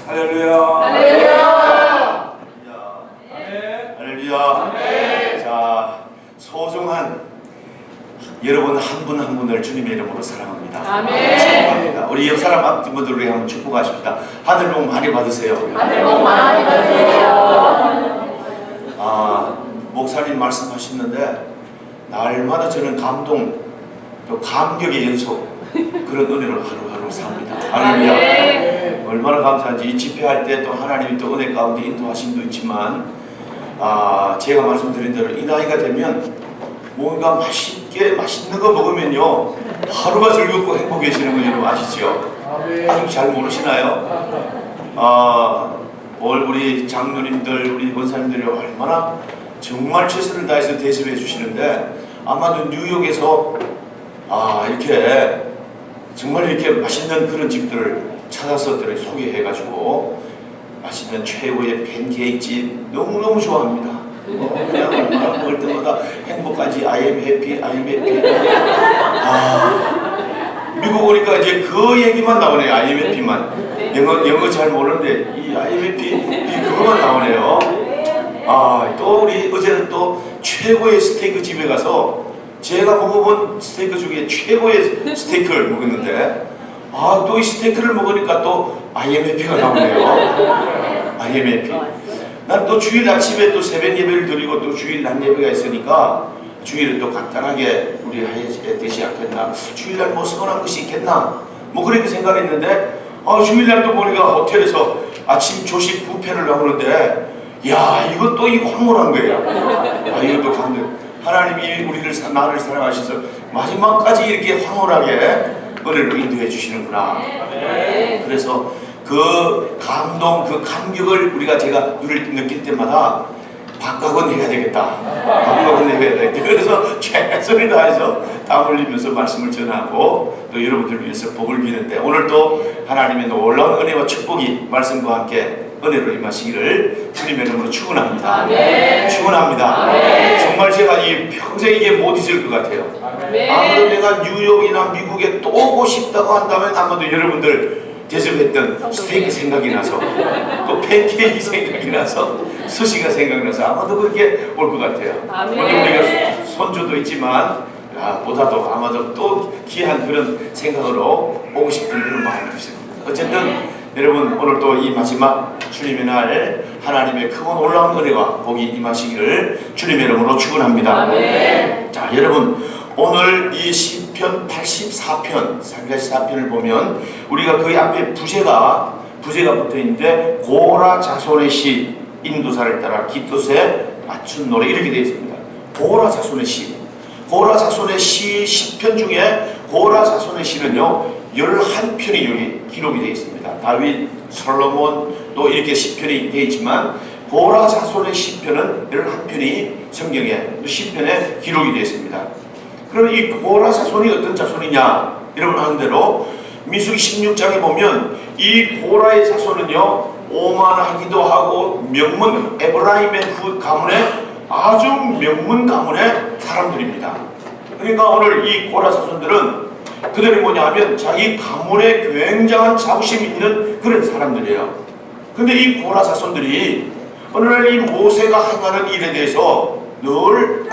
할렐루야. 할렐루야. 할렐루야. 자, 소중한 여러분 한 분 한 분을 주님의 이름으로 사랑합니다. 축복합니다. 우리 옆 사람 앞분들 우리 한번 축복하십시다. 하늘 복 많이 받으세요. 하늘 복 많이 받으세요. 목사님 말씀하셨는데 날마다 저는 감동 또 감격의 연속 그런 은혜로 하루하루 삽니다. 할렐루야. 얼마나 감사한지 이 집회할 때 또 하나님이 또 은혜 가운데 인도하심도 있지만 제가 말씀드린 대로 이 나이가 되면 뭔가 맛있는 거 먹으면요 하루가 즐겁고 행복해지는 거 여러분 아시죠? 아직 잘 모르시나요? 우리 장로님들 우리 권사님들이 얼마나 정말 최선을 다해서 대접해 주시는데 아마도 뉴욕에서 이렇게 정말 이렇게 맛있는 그런 집들을 찾아서 소개해가지고 맛있는 최고의 팬케이크집 너무너무 좋아합니다. 그냥 얼마나 먹을 때마다 행복하지. I am happy, I am happy. 미국 오니까 이제 그 얘기만 나오네요. I am happy만. 영어 잘 모르는데 이 I am happy 그거만 나오네요. 또 우리 어제는 또 최고의 스테이크 집에 가서 제가 먹어본 스테이크 중에 최고의 스테이크를 먹었는데 또 이 스테이크를 먹으니까 또 I am happy가 나오네요. I am happy. 난 또 주일 아침에 또 새벽 예배를 드리고 또 주일 낮 예배가 있으니까 주일은 또 간단하게 우리 되지 않겠나, 주일날 뭐 서운한 것이 있겠나 뭐 그렇게 생각했는데 주일날 또 보니까 호텔에서 아침 조식 뷔페를 나오는데 야 이것도 이 황홀한 거야. 이것도 감동. 하나님이 나를 사랑하셔서 마지막까지 이렇게 황홀하게 은혜를 인도해 주시는구나. 그래서 그 감동, 그 감격을 제가 느낄 때마다 박각은 해야 되겠다. 박각은 해야 되겠다. 그래서 최선을 다해서 땀 흘리면서 말씀을 전하고 또 여러분들 위해서 복을 비는데 오늘 또 하나님의 놀라운 은혜와 축복이 말씀과 함께 은혜로 임하시기를 주님의 이름으로 축원합니다. 축원합니다. 정말 제가 평생 이게 못 잊을 것 같아요. 아무도 내가 뉴욕이나 미국에 또 오고 싶다고 한다면 아마도 여러분들 대접했던 스테이크 생각이 나서 또 팬케이크 생각이 나서 스시가 생각나서 아마도 그렇게 올 것 같아요. 우리가 손주도 있지만 보다도 아마도 또 귀한 그런 생각으로 오고 싶은 그런 마음이 있습니다. 어쨌든 여러분 오늘 또 이 마지막 주님의 날 하나님의 크고 놀라운 은혜와 복이 임하시기를 주님의 이름으로 축원합니다. 자 여러분 오늘 이 시편 84편 34편을 보면 우리가 그 앞에 부제가 붙어있는데 고라 자손의 시 인도사를 따라 기토스에 맞춘 노래 이렇게 되어 있습니다. 고라 자손의 시, 고라 자손의 시 10편 중에 고라 자손의 시는요 11편이 여기 기록이 되어 있습니다. 다윗, 솔로몬 또 이렇게 10편이 되어 있지만 고라 자손의 시편은 11편이 성경에 10편에 기록이 되어 있습니다. 그럼 이 고라 자손이 어떤 자손이냐 여러분 아는 대로 민수기 16장에 보면 이 고라의 자손은요 오만하기도 하고 명문 에브라임의 그 가문의 아주 명문 가문의 사람들입니다. 그러니까 오늘 이 고라 자손들은 그들이 뭐냐 하면 자기 가문에 굉장한 자부심이 있는 그런 사람들이에요. 근데 이 고라 자손들이 오늘날 이 모세가 행하는 일에 대해서 늘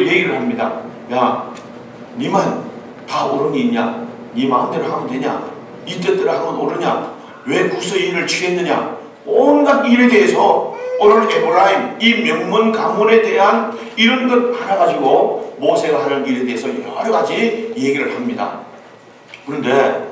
얘기를 합니다. 야, 니만 다 옳은이 있냐? 니 마음대로 하면 되냐? 니 뜻대로 하면 옳으냐? 왜 구서인을 취했느냐? 온갖 일에 대해서 오늘 에브라임 이 명문 가문에 대한 이런 것 하나 가지고 모세가 하는 일에 대해서 여러 가지 얘기를 합니다. 그런데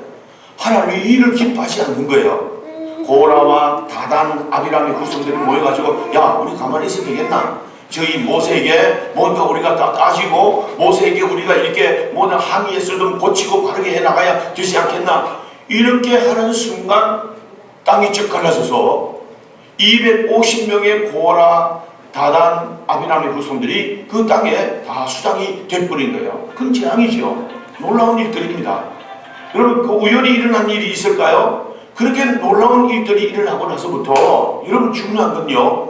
하나님이 이 일을 기뻐하지 않는 거예요. 고라와 다단, 아비람의 후손들이 모여가지고 야 우리 가만히 있어도 되겠나? 저희 모세에게 뭔가 우리가 다 따지고 모세에게 우리가 이렇게 모든 항의에서 좀 고치고 바르게 해나가야 되지 않겠나? 이렇게 하는 순간 땅이 쭉 갈라져서 250명의 고라, 다단, 아비람의 후손들이 그 땅에 다 수장이 돼버린 거예요. 그건 재앙이죠. 놀라운 일들입니다. 여러분 그 우연히 일어난 일이 있을까요? 그렇게 놀라운 일들이 일어나고 나서부터 여러분 중요한 건요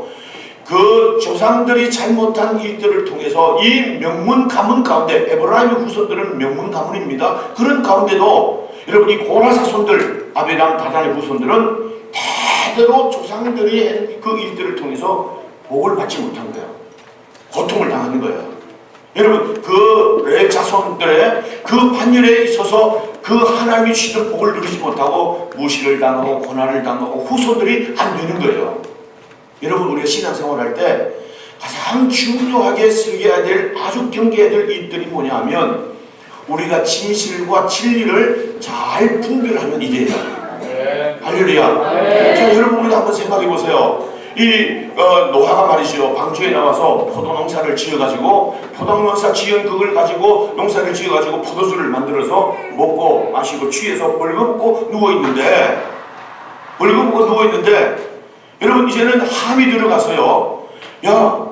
그 조상들이 잘못한 일들을 통해서 이 명문 가문 가운데 에브라임의 후손들은 명문 가문입니다. 그런 가운데도 여러분 이 고라 자손들 아비람 다단의 후손들은 대대로 조상들이 그 일들을 통해서 복을 받지 못한 거예요. 고통을 당하는 거예요. 여러분, 그 레위 자손들의 그 반열에 있어서 그 하나님이 주시는 복을 누리지 못하고 무시를 당하고 고난을 당하고 후손들이 안 되는 거예요. 여러분, 우리가 신앙생활할 때 가장 중요하게 쓰여야 될, 아주 경계해야 될 일들이 뭐냐 하면 우리가 진실과 진리를 잘 분별하는 일이에요. 할렐루야. 자, 여러분, 우리가 한번 생각해 보세요. 노아가 말이죠, 방주에 나와서 포도 농사를 지어가지고, 포도 농사 지은 그걸 가지고 농사를 지어가지고 포도주를 만들어서 먹고 마시고 취해서 벌거벗고 누워있는데, 여러분, 이제는 함이 들어가서요, 야,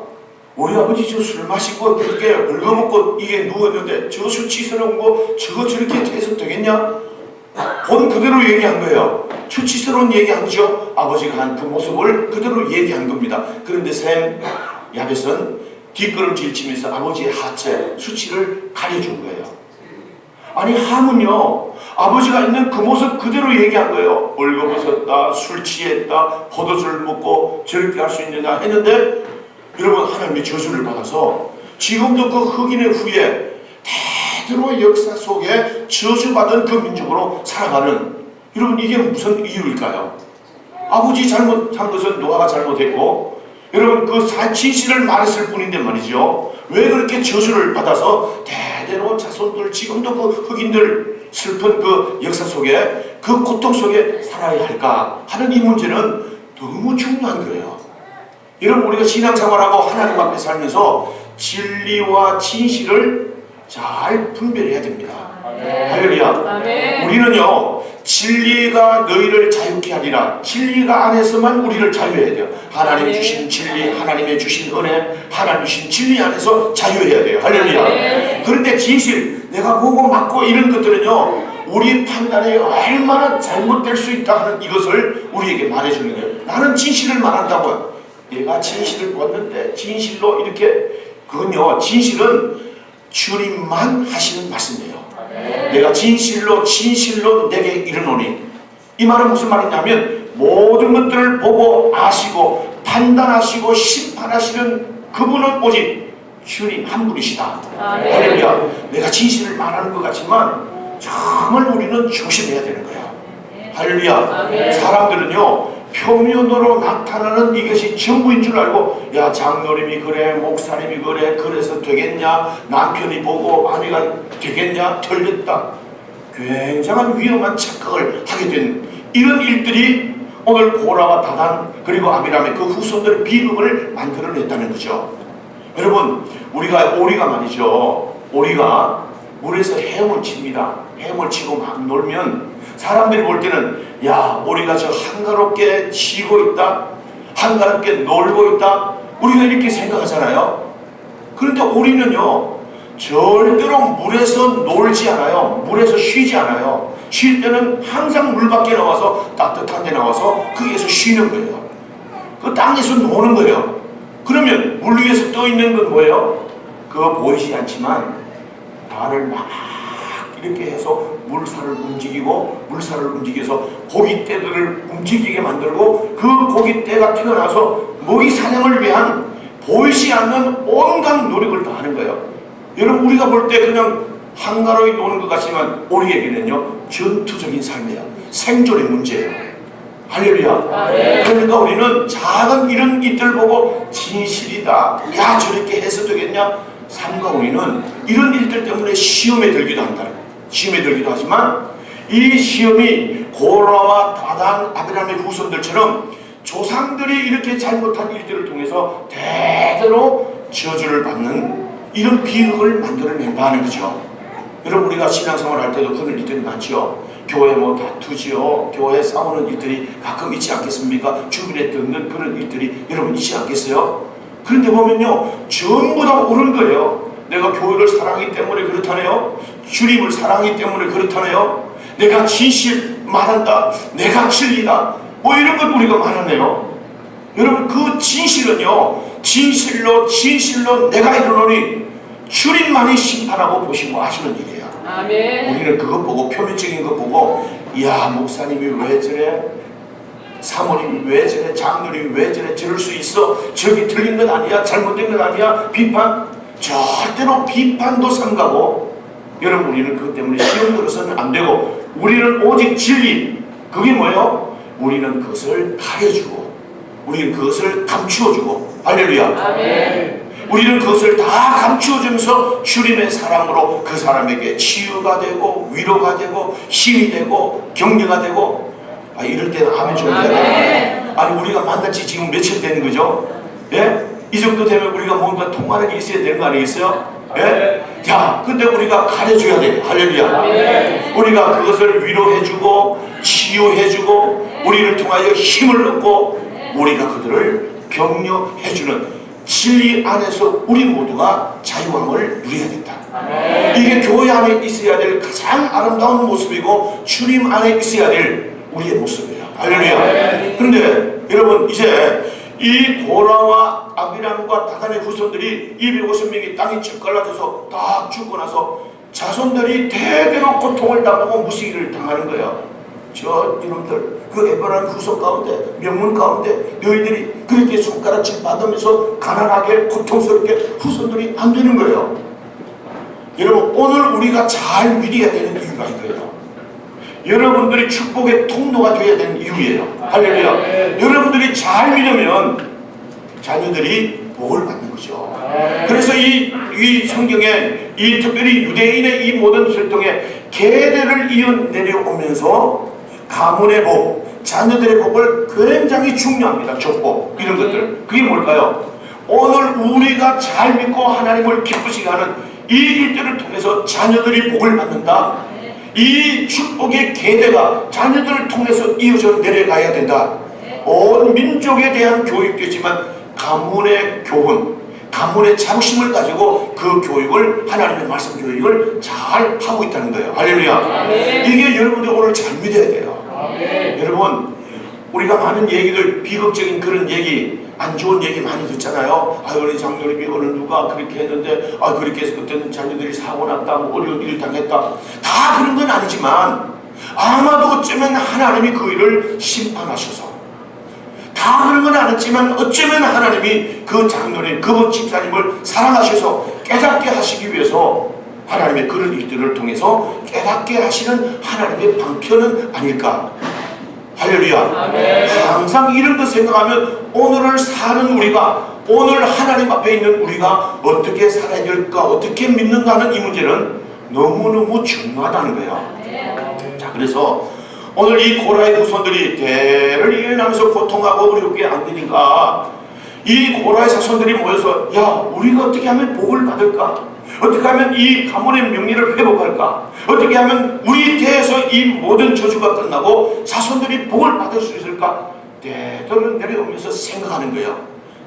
우리 아버지 저 술 마시고 그렇게 벌거벗고 이게 누웠는데 저 수치스러운 거 저거 저렇게 해서 되겠냐? 본 그대로 얘기한 거예요. 수치스러운 얘기 아니죠? 아버지가 한 그 모습을 그대로 얘기한 겁니다. 그런데 샘 야벳은 뒷걸음질 치면서 아버지의 하체, 수치를 가려준 거예요. 아니, 함은요, 아버지가 있는 그 모습 그대로 얘기한 거예요. 벌거벗었다, 술 취했다, 포도주를 먹고 저렇게 할 수 있느냐 했는데, 여러분, 하나님의 저주를 받아서 지금도 그 흑인의 후에 대대로 역사 속에 저주받은 그 민족으로 살아가는, 여러분, 이게 무슨 이유일까요? 아버지 잘못한 것은 노아가 잘못했고, 여러분, 그 진실을 말했을 뿐인데 말이죠, 왜 그렇게 저주를 받아서 대대로 자손들, 지금도 그 흑인들 슬픈 그 역사 속에, 그 고통 속에 살아야 할까 하는 이 문제는 너무 중요한 거예요. 여러분, 우리가 신앙생활하고 하나님 앞에 살면서 진리와 진실을 잘 분별해야 됩니다. 할렐루야. 우리는요, 진리가 너희를 자유케 하리라. 진리가 안에서만 우리를 자유해야 돼요. 하나님이 주신 진리, 하나님의 주신 은혜, 하나님 주신 진리 안에서 자유해야 돼요. 할렐루야. 그런데 진실, 내가 보고 맞고 이런 것들은요, 우리 판단에 얼마나 잘못될 수 있다 하는 이것을 우리에게 말해주는 거예요. 나는 진실을 말한다고요. 내가 진실을 보았는데 진실로 이렇게, 그건요, 진실은 주님만 하시는 말씀이에요. 내가 진실로 내게 이르노니, 이 말은 무슨 말이냐면 모든 것들을 보고 아시고 판단하시고 심판하시는 그분은 오직 주님 한 분이시다. 할렐루야. 내가 진실을 말하는 것 같지만 정말 우리는 조심해야 되는 거야. 할렐루야. 사람들은요, 표면으로 나타나는 이것이 전부인 줄 알고, 야, 장로님이 그래, 목사님이 그래, 그래서 되겠냐, 남편이 보고 아내가 되겠냐, 틀렸다. 굉장한 위험한 착각을 하게 된 이런 일들이 오늘 고라와 다단 그리고 아비람의 그 후손들의 비극을 만들어냈다는 거죠. 여러분, 오리가 말이죠, 오리가 물에서 헤엄을 칩니다. 헤엄을 치고 막 놀면 사람들이 볼 때는, 야, 우리가 저 한가롭게 쉬고 있다, 한가롭게 놀고 있다, 우리가 이렇게 생각하잖아요. 그런데 우리는요, 절대로 물에서 놀지 않아요. 물에서 쉬지 않아요. 쉴 때는 항상 물 밖에 나와서, 따뜻한 데 나와서 거기에서 쉬는 거예요. 그 땅에서 노는 거예요. 그러면 물 위에서 떠 있는 건 뭐예요? 그거 보이지 않지만 발을 막 이렇게 해서 물살을 움직여서 고깃대들을 움직이게 만들고, 그 고깃대가 태어나서 먹이 사냥을 위한 보이지 않는 온갖 노력을 다 하는 거예요. 여러분, 우리가 볼 때 그냥 한가로이 노는 것 같지만 우리에게는요, 전투적인 삶이에요. 생존의 문제예요. 할렐루야. 그러니까 우리는 작은 이런 일들 보고 진실이다, 야, 저렇게 해서 되겠냐, 삼가 우리는 이런 일들 때문에 시험에 들기도 한다. 시험에 들기도 하지만 이 시험이 고라와 다단, 아비람의 후손들처럼 조상들이 이렇게 잘못한 일들을 통해서 대대로 저주를 받는 이런 비극을 만들어낸다 하는 거죠. 여러분, 우리가 신앙생활 할 때도 그런 일들이 많죠. 교회 뭐 다투지요, 교회 싸우는 일들이 가끔 있지 않겠습니까? 주변에 듣는 그런 일들이 여러분 있지 않겠어요? 그런데 보면요, 전부 다 옳은 거예요. 내가 교회를 사랑하기 때문에 그렇다네요. 주님을 사랑하기 때문에 그렇다네요. 내가 진실 말한다, 내가 진리다, 뭐 이런 것 우리가 말하네요. 여러분, 그 진실은요, 진실로 내가 이르노니 주님만이 심판하고 보시고 하시는 일이에요. 아멘. 우리는 그것 보고, 표면적인 것 보고, 야, 목사님이 왜 저래, 사모님이 왜 저래, 장로님이 왜 저래, 저럴 수 있어, 저기 틀린 건 아니야, 잘못된 건 아니야, 비판, 절대로 비판도 삼가고. 여러분, 우리는 그것 때문에 시험 들어서는 안 되고, 우리는 오직 진리, 그게 뭐예요? 우리는 그것을 가려주고, 우리는 그것을 감추어주고. 할렐루야. 아멘. 우리는 그것을 다 감추어주면서 주님의 사랑으로 그 사람에게 치유가 되고 위로가 되고 힘이 되고 격려가 되고. 이럴 때는 아멘 좀 해야. 아니, 우리가 만난 지 지금 며칠 되는 거죠? 예? 이 정도 되면 우리가 뭔가 통하는 게 있어야 되는 거 아니겠어요? 예? 자, 근데 우리가 가려줘야 돼. 할렐루야. 우리가 그것을 위로해주고 치유해주고 우리를 통하여 힘을 얻고 우리가 그들을 격려해주는 진리 안에서 우리 모두가 자유함을 누려야 된다. 이게 교회 안에 있어야 될 가장 아름다운 모습이고 주님 안에 있어야 될 우리의 모습이에요. 할렐루야. 그런데 여러분, 이제 이 고라와 아비람과 다단의 후손들이 250명이 땅이 쭉 갈라져서 딱 죽고 나서 자손들이 대대로 고통을 당하고 무시기를 당하는 거예요. 저 여러분들, 그 에브라임 후손 가운데, 명문 가운데 너희들이 그렇게 손가락질 받으면서 가난하게 고통스럽게 후손들이 안 되는 거예요. 여러분, 오늘 우리가 잘 믿어야 되는 이유가 이거예요. 여러분들이 축복의 통로가 되어야 되는 이유예요. 할렐루야. 여러분들이 잘 믿으면 자녀들이 복을 받는 거죠. 그래서 이 성경에 이 특별히 유대인의 이 모든 혈통에 계대를 이어 내려오면서 가문의 복, 자녀들의 복을 굉장히 중요합니다. 축복, 이런 것들. 그게 뭘까요? 오늘 우리가 잘 믿고 하나님을 기쁘시게 하는 이 일들을 통해서 자녀들이 복을 받는다. 이 축복의 계대가 자녀들을 통해서 이어져 내려가야 된다. 온 민족에 대한 교육이지만 가문의 교훈, 가문의 자부심을 가지고 그 교육을, 하나님의 말씀 교육을 잘 하고 있다는 거예요. 할렐루야. 이게 여러분들 오늘 잘 믿어야 돼요. 여러분, 우리가 많은 얘기들, 비극적인 그런 얘기, 안 좋은 얘기 많이 듣잖아요. 우리 장로님이 어느 누가 그렇게 했는데, 그렇게 해서 그때는 자녀들이 사고 났다, 뭐 어려운 일을 당했다. 다 그런 건 아니지만 아마도 어쩌면 하나님이 그 일을 심판하셔서, 다 그런 건 아니지만 어쩌면 하나님이 그 장로님, 그 집사님을 사랑하셔서 깨닫게 하시기 위해서 하나님의 그런 일들을 통해서 깨닫게 하시는 하나님의 방편은 아닐까. 할렐루야. 항상 이런 것 생각하면 오늘을 사는 우리가, 오늘 하나님 앞에 있는 우리가 어떻게 살아야 될까, 어떻게 믿는가 하는 이 문제는 너무너무 중요하다는 거예요. 자, 그래서 오늘 이 고라의 후손들이 대를 이어나면서 고통하고 어렵게 안 되니까 이 고라의 자손들이 모여서, 야, 우리가 어떻게 하면 복을 받을까? 어떻게 하면 이 가문의 명예를 회복할까? 어떻게 하면 우리 대에서 이 모든 저주가 끝나고 자손들이 복을 받을 수 있을까? 대들을 내려오면서 생각하는 거예요.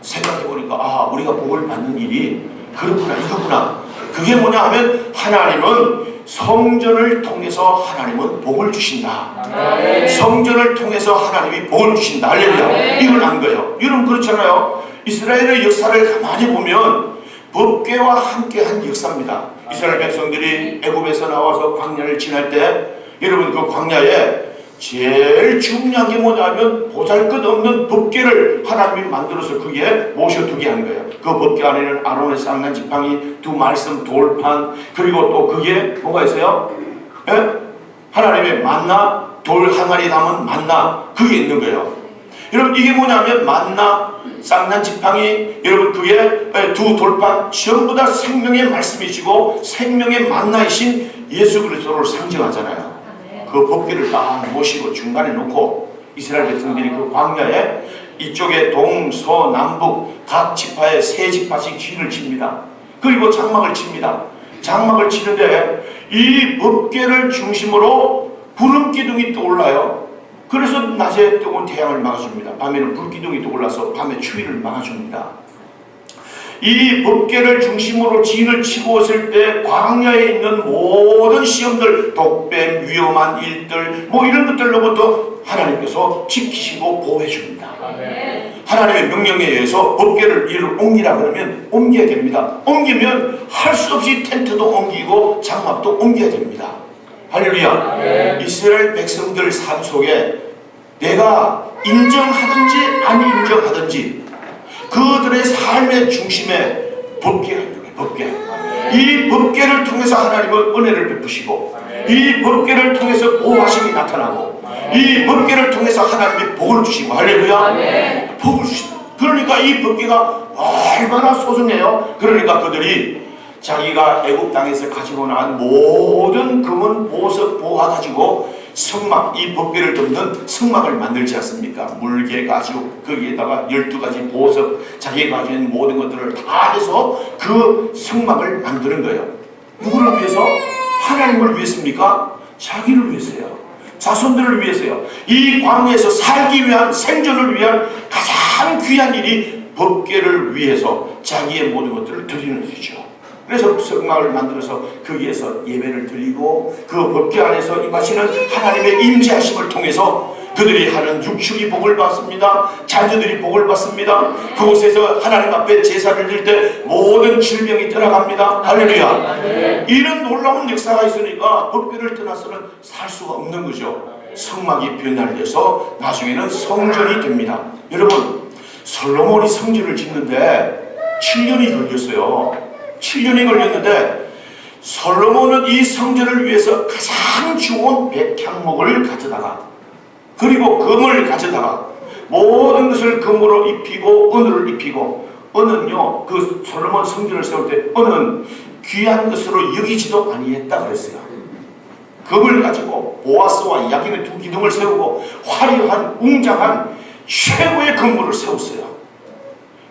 생각해보니까, 우리가 복을 받는 일이 그렇구나, 이거구나. 그게 뭐냐 하면 하나님은 성전을 통해서 하나님은 복을 주신다. 성전을 통해서 하나님이 복을 주신다. 할렐루야. 이걸 안 거예요. 여러분, 그렇잖아요. 이스라엘의 역사를 가만히 보면 법궤와 함께한 역사입니다. 이스라엘 백성들이 애굽에서 나와서 광야를 지날 때, 여러분, 그 광야에 제일 중요한 게 뭐냐면 보잘것없는 법궤를 하나님이 만들어서 거기에 모셔두게 한 거예요. 그 법궤 안에는 아론의 쌍난 지팡이, 두 말씀 돌판, 그리고 또 거기에 뭐가 있어요? 예? 하나님의 만나, 돌 항아리 담은 만나, 그게 있는 거예요. 여러분, 이게 뭐냐면 만나, 쌍난 지팡이, 여러분, 그게 두 돌판, 전부 다 생명의 말씀이시고 생명의 만나이신 예수 그리스도를 상징하잖아요. 그 법궤를 딱 모시고 중간에 놓고 이스라엘 백성들이 그 광야에 이쪽에 동, 서, 남북 각 지파에 세 지파씩 진을 칩니다. 그리고 장막을 칩니다. 장막을 치는데 이 법궤를 중심으로 구름 기둥이 떠올라요. 그래서 낮에 뜨거운 태양을 막아줍니다. 밤에는 불기둥이 떠올라서 밤에 추위를 막아줍니다. 이 법궤를 중심으로 진을 치고 있을 때 광야에 있는 모든 시험들, 독뱀, 위험한 일들, 뭐 이런 것들로부터 하나님께서 지키시고 보호해 줍니다. 하나님의 명령에 의해서 법궤를 이를 옮기라 그러면 옮겨야 됩니다. 옮기면 할 수 없이 텐트도 옮기고 장막도 옮겨야 됩니다. 할렐루야. 이스라엘 백성들 삶 속에 내가 인정하든지 안 인정하든지 그들의 삶의 중심에 법궤가 있는 거예요. 법궤. 이 법궤를 통해서 하나님은 은혜를 베푸시고 이 법궤를 통해서 보호하심이 나타나고 이 법궤를 통해서 하나님이 복을 주시고 할렐루야 복을 주시고 그러니까 이 법궤가 얼마나 소중해요. 그러니까 그들이 자기가 애굽 땅에서 가지고 나온 모든 금은 보석 보화 가지고 성막, 이 법궤를 덮는 성막을 만들지 않습니까? 물개 가죽 거기에다가 12가지 보석 자기가 가지고 있는 모든 것들을 다 해서 그 성막을 만드는 거예요. 누구를 위해서? 하나님을 위해서입니까? 자기를 위해서요. 자손들을 위해서요. 이 광야에서 살기 위한 생존을 위한 가장 귀한 일이 법궤를 위해서 자기의 모든 것들을 드리는 일이죠. 그래서 성막을 만들어서 거기에서 예배를 드리고 그 법궤 안에서 임하시는 하나님의 임재하심을 통해서 그들이 하는 육축이 복을 받습니다. 자녀들이 복을 받습니다. 그곳에서 하나님 앞에 제사를 드릴 때 모든 질병이 떠나갑니다. 할렐루야. 이런 놀라운 역사가 있으니까 법궤를 떠나서는 살 수가 없는 거죠. 성막이 변화돼서 나중에는 성전이 됩니다. 여러분 솔로몬이 성전을 짓는데 7년이 걸렸어요. 7년이 걸렸는데 솔로몬은 이 성전을 위해서 가장 좋은 백향목을 가져다가 그리고 금을 가져다가 모든 것을 금으로 입히고 은으로 입히고 은은요 그 솔로몬 성전을 세울 때 은은 귀한 것으로 여기지도 아니했다 그랬어요. 금을 가지고 보아스와 야긴의 두 기둥을 세우고 화려한 웅장한 최고의 건물을 세웠어요.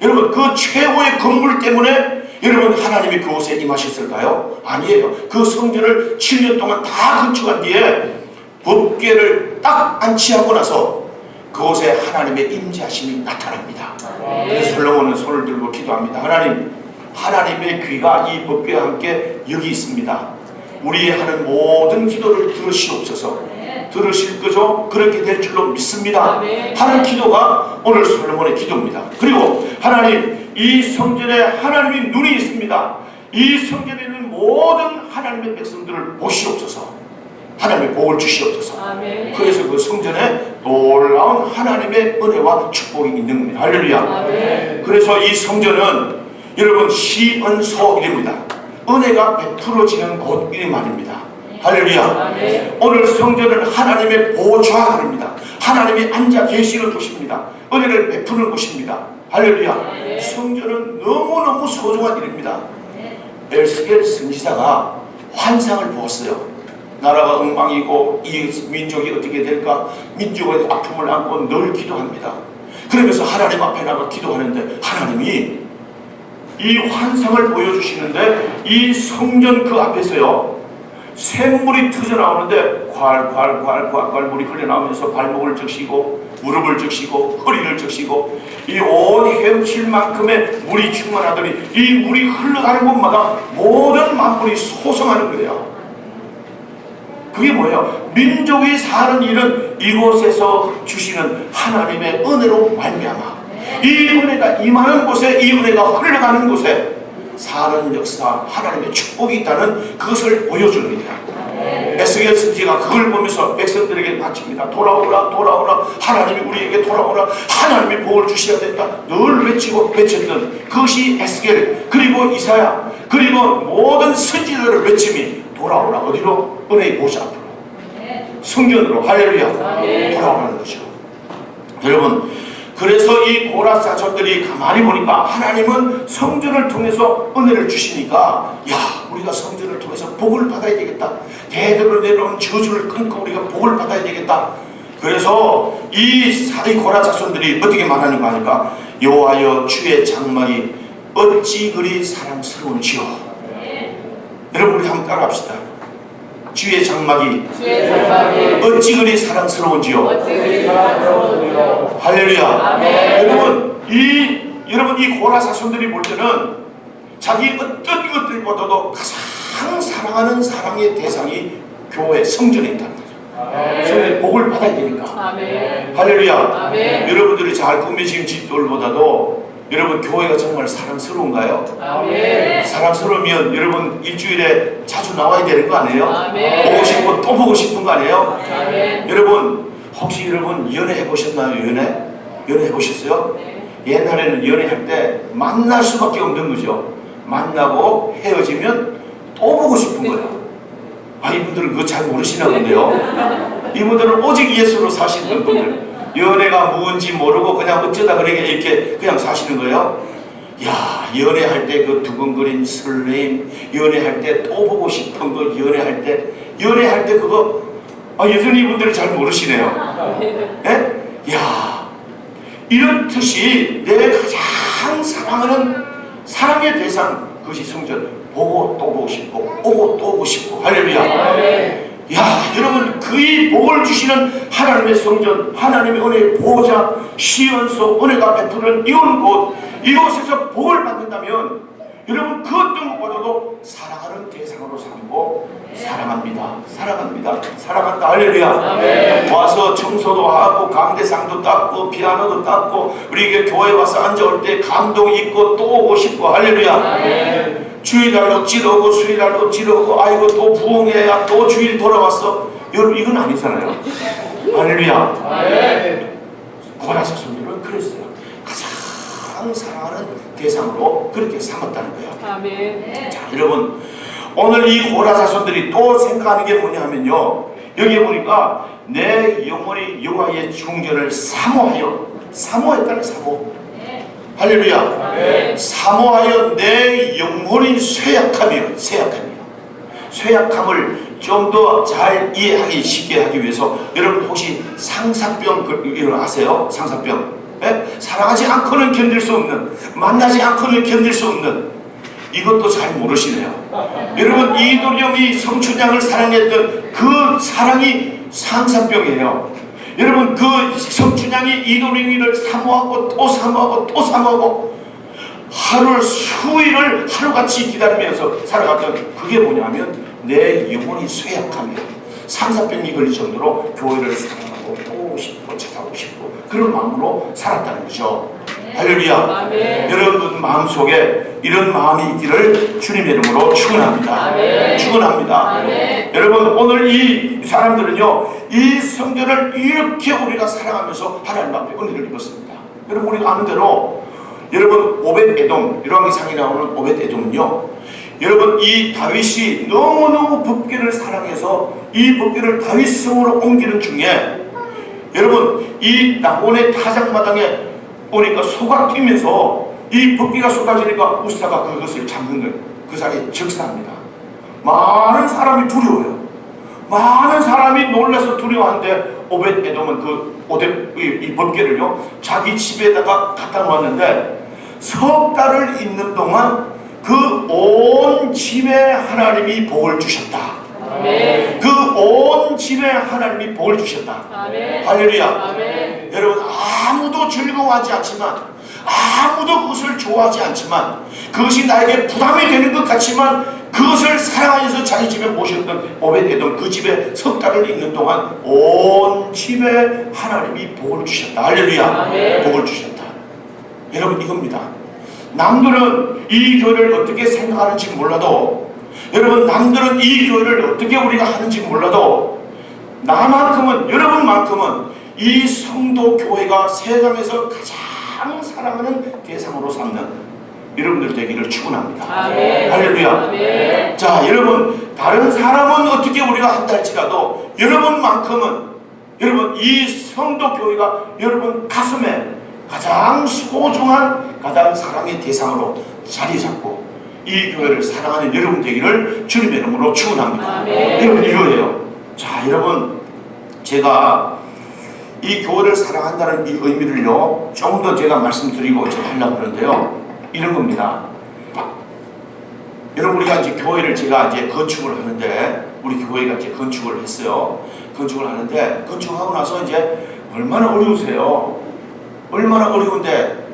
여러분 그 최고의 건물 때문에 여러분 하나님이 그곳에 임하셨을까요? 아니에요. 그 성전을 7년 동안 다 건축한 뒤에 법궤를 딱 안치하고 나서 그곳에 하나님의 임재하심이 나타납니다. 그래서 솔로몬은 손을 들고 기도합니다. 하나님, 하나님의 귀가 이 법궤와 함께 여기 있습니다. 우리 하는 모든 기도를 들으시옵소서. 들으실 거죠? 그렇게 될 줄로 믿습니다. 하는 기도가 오늘 솔로몬의 기도입니다. 그리고 하나님, 이 성전에 하나님의 눈이 있습니다. 이 성전에 있는 모든 하나님의 백성들을 보시옵소서. 하나님의 복을 주시옵소서. 아멘. 그래서 그 성전에 놀라운 하나님의 은혜와 축복이 있는 겁니다. 할렐루야. 아멘. 그래서 이 성전은 여러분 시은소입니다. 은혜가 베풀어지는 곳 이 말입니다. 할렐루야. 아멘. 오늘 성전은 하나님의 보좌입니다. 하나님이 앉아 계시는 곳입니다. 은혜를 베푸는 곳입니다. 할렐루야. 아멘. 성전은 너무너무 소중한 일입니다. 에스겔 선지자가 환상을 보았어요. 나라가 엉망이고 이 민족이 어떻게 될까? 민족의 아픔을 안고 늘 기도합니다. 그러면서 하나님 앞에 나가 기도하는데 하나님이 이 환상을 보여주시는데 이 성전 그 앞에서요 샘물이 터져 나오는데 콸콸콸콸콸 물이 흘러나오면서 발목을 적시고 무릎을 적시고 허리를 적시고 이 온 헤엄칠만큼의 물이 충만하더니 이 물이 흘러가는 곳마다 모든 만물이 소성하는 거예요. 그게 뭐예요? 민족이 사는 일은 이곳에서 주시는 하나님의 은혜로 말미암아 이 은혜가 임하는 곳에 이 은혜가 흘러가는 곳에 사는 역사 하나님의 축복이 있다는 그것을 보여줍니다. 에스겔 선지자가 그걸 보면서 백성들에게 바칩니다. 돌아오라 돌아오라 하나님이 우리에게 돌아오라 하나님이 복을 주셔야 된다 늘 외치고 외쳤던 그것이 에스겔 그리고 이사야 그리고 모든 선지자들의 외침이 돌아오라 어디로? 은혜의 보좌 앞으로 성전으로 할렐루야 돌아오라는 거죠. 여러분 그래서 이 고라 자손들이 가만히 보니까 하나님은 성전을 통해서 은혜를 주시니까 야 우리가 성전을 통해서 복을 받아야 되겠다. 대대로 내려온 저주를 끊고 우리가 복을 받아야 되겠다. 그래서 이 고라 자손들이 어떻게 말하는가 하니까 여호와여 주의 장막이 어찌 그리 사랑스러운지요. 여러분 우리 한번 따라합시다. 주의 장막이 어찌 그리 사랑스러운지요. 할렐루야. 아멘. 여러분 이 고라 자손들이 볼 때는 자기 어떤 것들보다도 가장 사랑하는 사랑의 대상이 교회 성전에 있다는 거죠. 성전에 복을 받아야 되니까. 아멘. 할렐루야. 아멘. 여러분들이 잘 꾸미신 집들보다도 여러분 교회가 정말 사랑스러운가요? 아멘. 사랑스러우면 여러분 일주일에 자주 나와야 되는 거 아니에요? 아멘. 보고 싶고 또 보고 싶은 거 아니에요? 아멘. 여러분 혹시 여러분 연애해 보셨나요? 연애해 보셨어요? 옛날에는 연애할 때 만날 수밖에 없는 거죠. 만나고 헤어지면 또 보고 싶은 거예요. 아, 이분들은 그거 잘 모르시나 본데요. 이분들은 오직 예수로 사시는 분들, 연애가 뭔지 모르고 그냥 어쩌다 그렇게 이렇게 그냥 사시는 거예요. 야, 연애할 때 그 두근거린 설레임, 연애할 때 또 보고 싶은 거, 연애할 때 그거, 여전히 이분들은 잘 모르시네요. 예? 야, 이렇듯이 내 가장 사랑하는 사랑의 대상, 그것이 성전, 보고 또 보고 싶고, 오고 또 오고 싶고, 할렐루야. 야, 여러분, 그의 복을 주시는 하나님의 성전, 하나님의 은혜의 보호자, 시온소, 은혜가 베푸는 이곳에서 복을 받는다면 여러분 그 어떤 것보다도 사랑하는 대상으로 삼고 사랑한다 할렐루야. 와서 청소도 하고 강대상도 닦고 피아노도 닦고 우리 교회 와서 앉아올 때 감동 있고 또 오고 싶고 할렐루야. 주일날 억지로 오고 수일날 억지로 오고 아이고 또 부흥해야 또 주일 돌아왔어. 여러분 이건 아니잖아요. 할렐루야. 고라사 손들은 그랬어요. 가장 사랑하는 대상으로 그렇게 삼았다는 거예요. 아멘. 자, 여러분 오늘 이 고라사손들이 또 생각하는 게 뭐냐 하면요, 여기 보니까 내 영혼이 여호와의 중전을 사모했다는 사모. 할렐루야. 사모하여 내 영혼인 쇠약함을 좀 더 잘 이해하기 쉽게 하기 위해서 여러분 혹시 상사병 이런 아세요? 상사병. 네? 사랑하지 않고는 견딜 수 없는, 만나지 않고는 견딜 수 없는, 이것도 잘 모르시네요. 여러분 이도령이 성춘향을 사랑했던 그 사랑이 상사병이에요. 여러분 그 성춘향이 이도령이를 사모하고 또 사모하고 또 사모하고 하루 수일을 하루같이 기다리면서 살아갔던 그게 뭐냐면 내 영혼이 쇠약함이에요. 상사병이 걸릴 정도로 교회를 사랑하고 또 싶고 찾아오고 싶고 그런 마음으로 살았다는 거죠. 할렐루야. 여러분 마음속에 이런 마음이 있기를 주님의 이름으로 축원합니다. 축원합니다. 여러분 오늘 이 사람들은요 이 성전을 이렇게 우리가 사랑하면서 하나님 앞에 은혜를 입었습니다. 여러분 우리가 아는 대로 여러분 오벳에돔, 열왕기상에 나오는 오벳에돔은요 여러분 이 다윗이 너무너무 법궤를 사랑해서 이 법궤를 다윗성으로 옮기는 중에 여러분 이 낙원의 타작마당에 오니까 소가 뛰면서 이 법궤가 쏟아지니까 우사가 그것을 잡는 거예요. 그 자리에 즉사합니다. 많은 사람이 두려워요. 많은 사람이 놀라서 두려워하는데 오벳에돔은 이 법궤를요 자기 집에다가 갖다 놓았는데 석 달을 있는 동안 그 온 집에 하나님이 복을 주셨다. 그 온 집에 하나님이 복을 주셨다. 할렐루야. 여러분 아무도 즐거워하지 않지만 아무도 그것을 좋아하지 않지만 그것이 나에게 부담이 되는 것 같지만 그것을 사랑하면서 자기 집에 모셨던 오벳에돔 그 집에 석 달을 있는 동안 온 집에 하나님이 복을 주셨다. 할렐루야. 복을 주셨다. 여러분 이겁니다. 남들은 이 교회를 어떻게 생각하는지 몰라도 여러분 남들은 이 교회를 어떻게 우리가 하는지 몰라도 나만큼은 여러분만큼은 이 성도 교회가 세상에서 가장 사랑하는 대상으로 삼는 여러분들 되기를 축원합니다. 할렐루야. 자 여러분 다른 사람은 어떻게 우리가 한다 할지라도 여러분만큼은 여러분 이 성도 교회가 여러분 가슴에 가장 소중한 가장 사랑의 대상으로 자리 잡고 이 교회를 사랑하는 여러분 되기를 주님의 이름으로 축원합니다. 여러분 이거예요. 자 여러분 제가 이 교회를 사랑한다는 이 의미를요 좀 더 제가 말씀드리고 하려고 그러는데요 이런 겁니다. 여러분 우리가 이제 교회를 제가 이제 건축을 하는데 우리 교회가 이제 건축을 했어요. 건축을 하는데 건축하고 나서 이제 얼마나 어려우세요. 얼마나 어려운데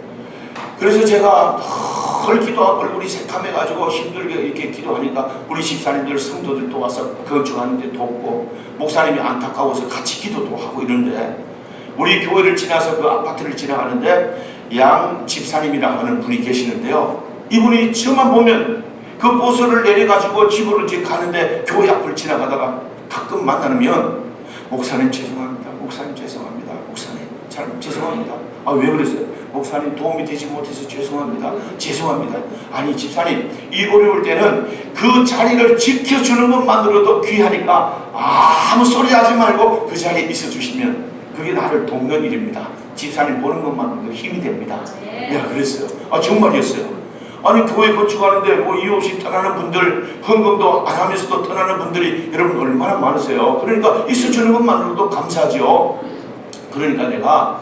그래서 제가 늘 기도하고 우리 새카매가지고 힘들게 이렇게 기도하니까 우리 집사님들 성도들도 와서 건축하는데 돕고 목사님이 안타까워서 같이 기도도 하고 이러는데 우리 교회를 지나서 그 아파트를 지나가는데 양 집사님이라고 하는 분이 계시는데요 이분이 저만 보면 그 버스를 내려가지고 집으로 이제 가는데 교회 앞을 지나가다가 가끔 만나면 목사님 죄송합니다. 목사님 죄송합니다. 죄송합니다. 아, 왜 그랬어요? 목사님 도움이 되지 못해서 죄송합니다. 죄송합니다. 아니 집사님, 이 어려울 때는 그 자리를 지켜주는 것만으로도 귀하니까 아무 소리 하지 말고 그 자리에 있어 주시면 그게 나를 돕는 일입니다. 집사님 보는 것만으로도 힘이 됩니다. 내가 그랬어요. 아, 정말이었어요. 아니 교회 건축하는데 뭐 이유 없이 떠나는 분들, 헌금도 안 하면서도 떠나는 분들이 여러분 얼마나 많으세요. 그러니까 있어주는 것만으로도 감사하죠. 그러니까 내가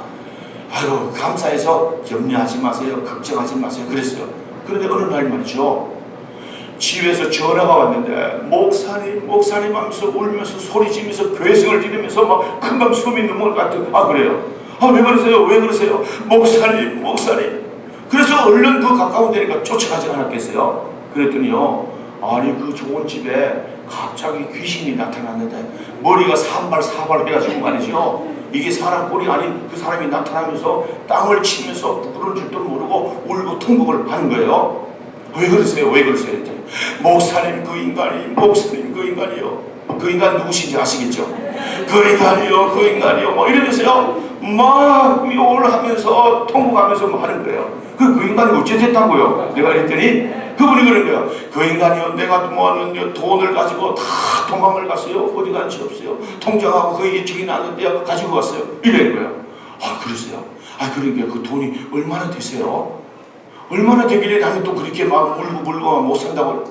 아유 감사해서 염려하지 마세요, 걱정하지 마세요 그랬어요. 그런데 어느 날 말이죠, 집에서 전화가 왔는데 목사님 하면서 울면서 소리지면서 괴성을 지르면서 막 금방 숨이 넘어갈 것 같은. 아 그래요? 아 왜 그러세요? 왜 그러세요? 목사님 그래서 얼른 그 가까운 데니까 쫓아가지 않았겠어요. 그랬더니요, 아니 그 좋은 집에 갑자기 귀신이 나타났는데 머리가 사발 해가지고 말이죠, 이게 사람 꼴이 아닌 그 사람이 나타나면서 땅을 치면서 부끄러운 줄도 모르고 울고 통곡을 하는 거예요. 왜 그러세요? 왜 그러세요? 했더니 목사님 그 인간이요. 그 인간 누구신지 아시겠죠? 그 인간이요 뭐 이러면서요 막 욕을 하면서 통곡하면서 뭐 하는 거예요. 그 인간이 어째 됐다고요? 내가 그랬더니 그분이 그런 거예요. 그 인간이요, 내가 모아놓은 돈을 가지고 다 도망을 갔어요. 어디 간지 없어요. 통장하고 그 저기 나는데 가지고 갔어요. 이런 거예요. 아 그러세요? 아 그러니까 그 돈이 얼마나 되세요? 얼마나 되길래 나는 또 그렇게 막 울고 못 산다고.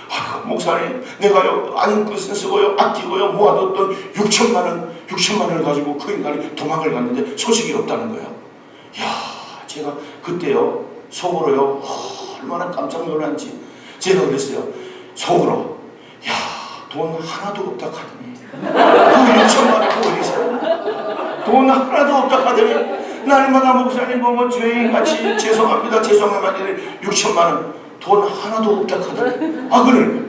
아 목사님, 내가요 안 쓰고요 아끼고요 모아뒀던 6천만 원을 가지고 그 인간이 도망을 갔는데 소식이 없다는 거예요. 이야, 제가 그때요 속으로요 얼마나 깜짝 놀란지 제가 그랬어요. 속으로, 야, 돈 하나도 없다 하더니 그 6천만 원 어디 있어요? 돈 하나도 없다 하더니 날마다 목사님 보면 죄인같이 죄송합니다 6천만 원 돈 하나도 없다 하더니 아 그래.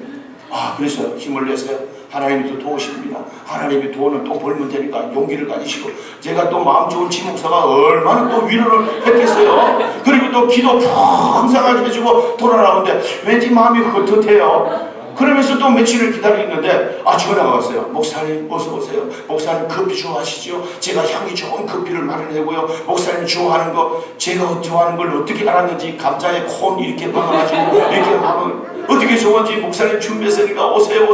아 그래서 힘을 내세요. 하나님이 또 도우십니다. 하나님이 돈을 또 벌면 되니까 용기를 가지시고, 제가 또 마음 좋은 지목사가 얼마나 또 위로를 했겠어요. 그리고 또 기도 항상 해주고 돌아나오는데 왠지 마음이 헛헛해요. 그러면서 또 며칠을 기다리는데 전화가 왔어요. 목사님 어서 오세요. 목사님 커피 좋아하시죠? 제가 향이 좋은 커피를 마련해고요. 목사님 좋아하는 거, 제가 좋아하는 걸 어떻게 알았는지 감자에 콘 이렇게 박아가지고 이렇게 하면 어떻게 좋은지 목사님 준비했으니까 오세요.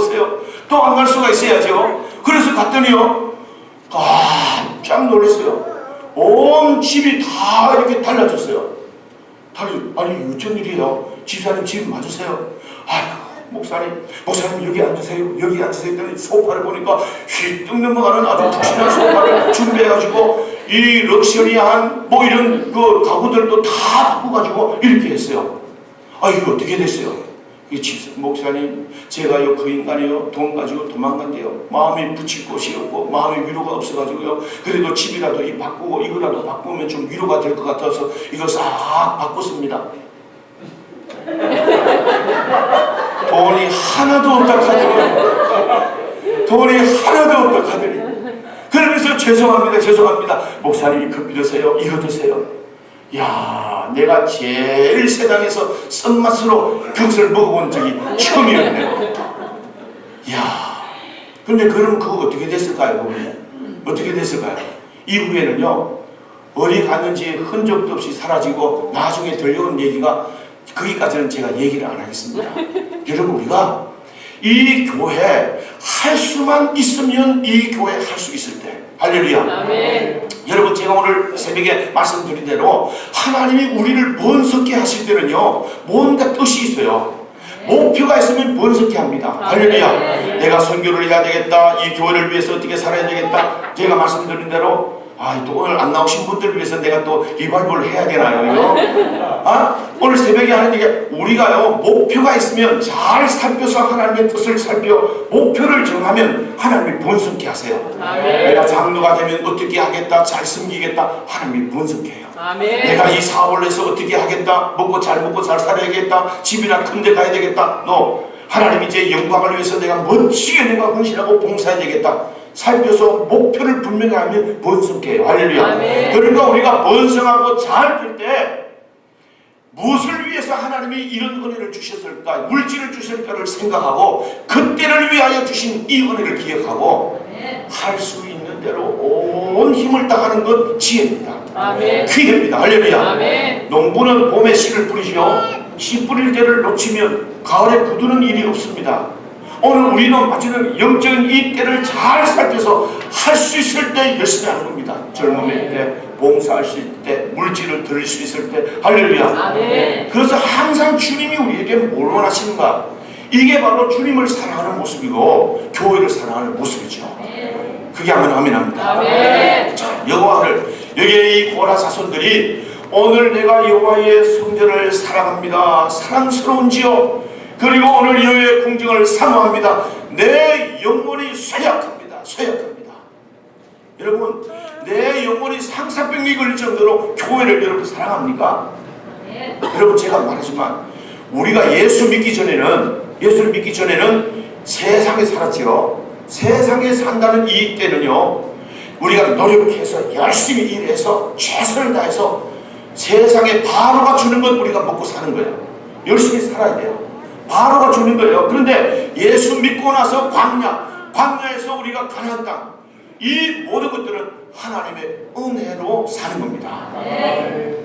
또 안 갈 수가 있어야죠. 그래서 갔더니요 깜짝 놀랐어요. 온 집이 다 이렇게 달라졌어요. 아니 어쩐 일이에요? 집사님 집 맞으세요? 아유 목사님 여기 앉으세요 했더니 소파를 보니까 휘뚝 넘어가는 아주 푹신한 소파를 준비해가지고 이 럭셔리한 뭐 이런 그 가구들도 다 바꿔가지고 이렇게 했어요. 아 이거 어떻게 됐어요? 이 집사 목사님, 제가요 그 인간이요 돈 가지고 도망간대요. 마음이 붙일 곳이 없고 마음의 위로가 없어가지고요, 그래도 집이라도 바꾸고 이거라도 바꾸면 좀 위로가 될 것 같아서 이거 싹 바꿨습니다. 돈이 하나도 없다 하더니 그러면서 죄송합니다 목사님 이거 드세요, 이거 드세요. 야, 내가 제일 세상에서 쓴맛으로 그것을 먹어본 적이 처음이었네요. 야, 근데 그럼 그거 어떻게 됐을까요? 어떻게 됐을까요? 이후에는요 어디 갔는지 흔적도 없이 사라지고 나중에 들려온 얘기가, 거기까지는 제가 얘기를 안 하겠습니다. 여러분, 우리가 이 교회 할 수만 있으면 이 교회 할 수 있을 때, 할렐루야. 아멘. 여러분, 제가 오늘 새벽에 말씀드린 대로 하나님이 우리를 번성케 하실 때는요 뭔가 뜻이 있어요. 목표가 있으면 번성케 합니다. 할렐루야. 내가 선교를 해야 되겠다, 이 교회를 위해서 어떻게 살아야 되겠다. 제가 말씀드린 대로 또 오늘 안 나오신 분들을 위해서 내가 또 리바이벌을 해야 되나요? 이거? 오늘 새벽에 하는 얘기, 우리가요 목표가 있으면 잘 살펴서 하나님의 뜻을 살펴 목표를 정하면 하나님이 번성케 하세요. 아멘. 내가 장로가 되면 어떻게 하겠다, 잘 섬기겠다, 하나님이 번성케 해요. 아멘. 내가 이 사업을 해서 어떻게 하겠다, 먹고 잘 살아야겠다, 집이나 큰 데 가야 되겠다. 하나님이 제 영광을 위해서 내가 멋지게 내가 헌신하고 봉사해야 되겠다. 살펴서 목표를 분명히 하면 번성해요. 할렐루야. 아멘. 그러니까 우리가 번성하고 잘 될 때 무엇을 위해서 하나님이 이런 은혜를 주셨을까, 물질을 주셨을까를 생각하고 그때를 위하여 주신 이 은혜를 기억하고 할 수 있는 대로 온 힘을 다하는 것 지혜입니다. 아멘. 귀합니다. 할렐루야. 아멘. 농부는 봄에 씨를 뿌리시오. 씨 뿌릴 때를 놓치면 가을에 거두는 일이 없습니다. 오늘 우리는 마치는 영적인 이 때를 잘 살펴서 할 수 있을 때 열심히 하는 겁니다. 젊음의 때, 봉사할 수 있을 때, 물질을 드릴 수 있을 때. 할렐루야. 아멘. 그래서 항상 주님이 우리에게 뭘 원하시는가? 이게 바로 주님을 사랑하는 모습이고 교회를 사랑하는 모습이죠. 그게 아멘합니다. 아멘. 자, 여호와를 여기에 이 고라 자손들이 오늘 내가 여호와의 성전을 사랑합니다. 사랑스러운지요. 그리고 오늘 여호와의 궁정을 사모합니다. 내 영혼이 쇠약합니다. 쇠약합니다. 여러분, 내 영혼이 상사병이 걸릴 정도로 교회를 여러분 사랑합니까? 여러분, 제가 말하지만 우리가 예수를 믿기 전에는 세상에 살았지요. 세상에 산다는 이 때는요, 우리가 노력해서 열심히 일해서 최선을 다해서 세상에 바로가 주는 것 우리가 먹고 사는 거예요. 열심히 살아야 돼요. 바로가 주는 거예요. 그런데 예수 믿고 나서 광야에서 우리가 가나안 땅, 이 모든 것들은 하나님의 은혜로 사는 겁니다.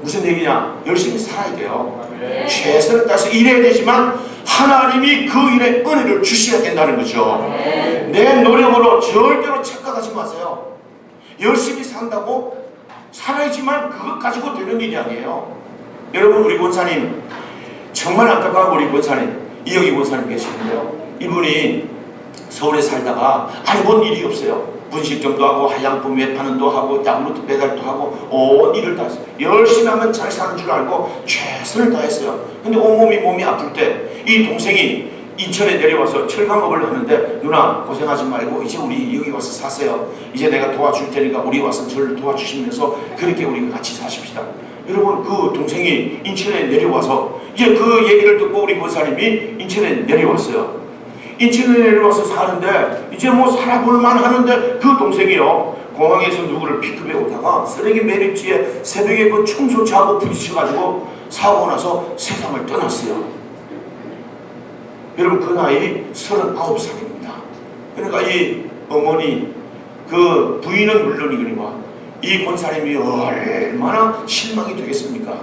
무슨 얘기냐? 열심히 살아야 돼요. 최선을 다해서 일해야 되지만 하나님이 그 일에 은혜를 주셔야 된다는 거죠. 내 노력으로 절대로 착각하지 마세요. 열심히 산다고 살아야지만 그것 가지고 되는 일이 아니에요. 여러분, 우리 권사님 정말 안타까운 우리 권사님 이영희 권사님 계시는데요. 이분이 서울에 살다가 안 해본 일이 없어요. 분식점도 하고 화장품 외파는도 하고 야구르트 배달도 하고 온 일을 다 했어요. 열심히 하면 잘 사는 줄 알고 최선을 다했어요. 근데 몸이 아플 때 이 동생이 인천에 내려와서 철강업을 하는데, 누나 고생하지 말고 이제 우리 여기 와서 사세요. 이제 내가 도와줄 테니까 우리 와서 저를 도와주시면서 그렇게 우리가 같이 사십시다. 여러분, 그 동생이 인천에 내려와서 이제 그 얘기를 듣고 우리 권사님이 인천에 내려왔어요. 인천에 내려와서 사는데 이제 뭐 살아볼만 하는데 그 동생이요, 공항에서 누구를 픽업해 오다가 쓰레기 매립지에 새벽에 그 청소차하고 부딪혀가지고 사고 나서 세상을 떠났어요. 여러분, 그 나이 39살입니다. 그러니까 이 어머니, 그 부인은 물론이거니와 이 권사님이 얼마나 실망이 되겠습니까?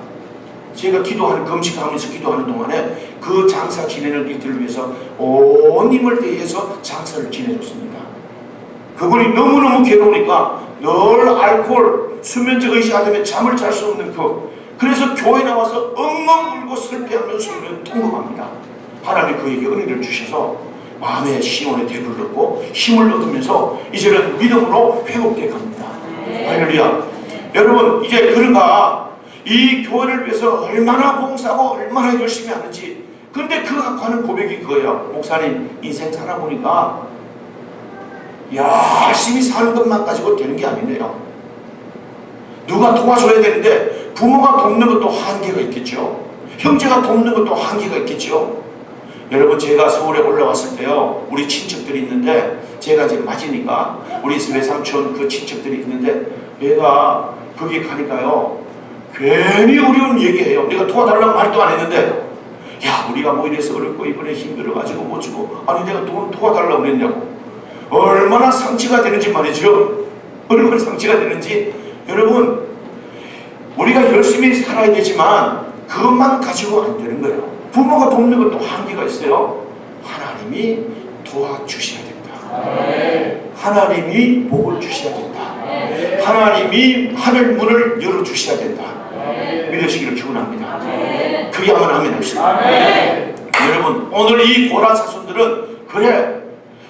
제가 금식하면서 기도하는 동안에 그 장사 지내는 이들을 위해서 온 힘을 대해서 장사를 지내줬습니다. 그분이 너무너무 괴로우니까 늘 알코올, 수면제 의식하면 잠을 잘 수 없는 그래서 교회 나와서 엉엉 울고 슬퍼하며 숨을 통곡합니다. 하나님이 그에게 은혜를 주셔서 마음의 시온에 되불렀고 힘을 얻으면서 이제는 믿음으로 회복돼 갑니다. 할렐루야. 여러분, 이제 그런가 이 교회를 위해서 얼마나 봉사하고 얼마나 열심히 하는지. 그런데 그 하는 고백이 그거예요. 목사님, 인생 살아보니까 열심히 사는 것만 가지고 되는 게 아니네요. 누가 도와줘야 되는데 부모가 돕는 것도 한계가 있겠죠. 형제가 돕는 것도 한계가 있겠죠. 여러분, 제가 서울에 올라왔을 때요, 우리 친척들이 있는데 제가 이제 맞으니까 우리 외삼촌 그 친척들이 있는데 얘가 거기 가니까요 괜히 어려운 얘기해요. 내가 도와달라고 말도 안 했는데, 야, 우리가 뭐 이래서 어렵고 이번에 힘들어가지고 못 주고, 아니 내가 돈 도와달라고 그랬냐고. 얼마나 상처가 되는지 말이죠. 얼마나 상처가 되는지. 여러분, 우리가 열심히 살아야 되지만 그것만 가지고 안 되는 거예요. 부모가 돕는 것도 한계가 있어요. 하나님이 도와주셔야 된다. 하나님이 복을 주셔야 된다. 하나님이 하늘 문을 열어주셔야 된다. 믿으시기를 축원합니다. 그게 하면 아멘 합시다. 여러분, 오늘 이 고라 자손들은 그래,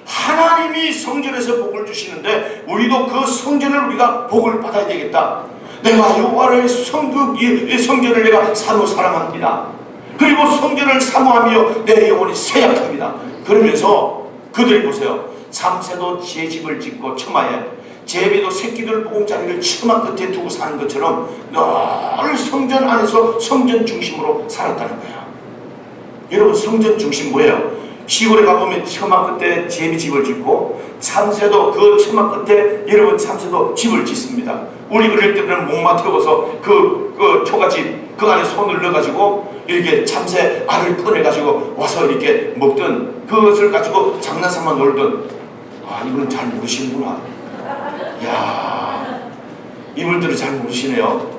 하나님이 성전에서 복을 주시는데 우리도 그 성전을 우리가 복을 받아야 되겠다. 내가 여호와의 성전을 내가 사랑합니다. 그리고 성전을 사모하며 내 영혼이 쇠약합니다. 그러면서 그들이 보세요. 참새도 제 집을 짓고 처마에, 제비도 새끼들 보금자리를 처마 끝에 두고 사는 것처럼 늘 성전 안에서 성전 중심으로 살았다는 거야. 여러분, 성전 중심 뭐예요? 시골에 가보면 처마 끝에 제비 집을 짓고 참새도 그 처마 끝에 여러분 참새도 집을 짓습니다. 우리 어릴 때는 목마 태워서 그 초가집 그 안에 손을 넣어가지고 이렇게 참새 알을 꺼내가지고 와서 이렇게 먹던 그것을 가지고 장난삼아 놀던. 아, 이분은 잘 모르시는구나. 야, 이분들은 잘 모르시네요.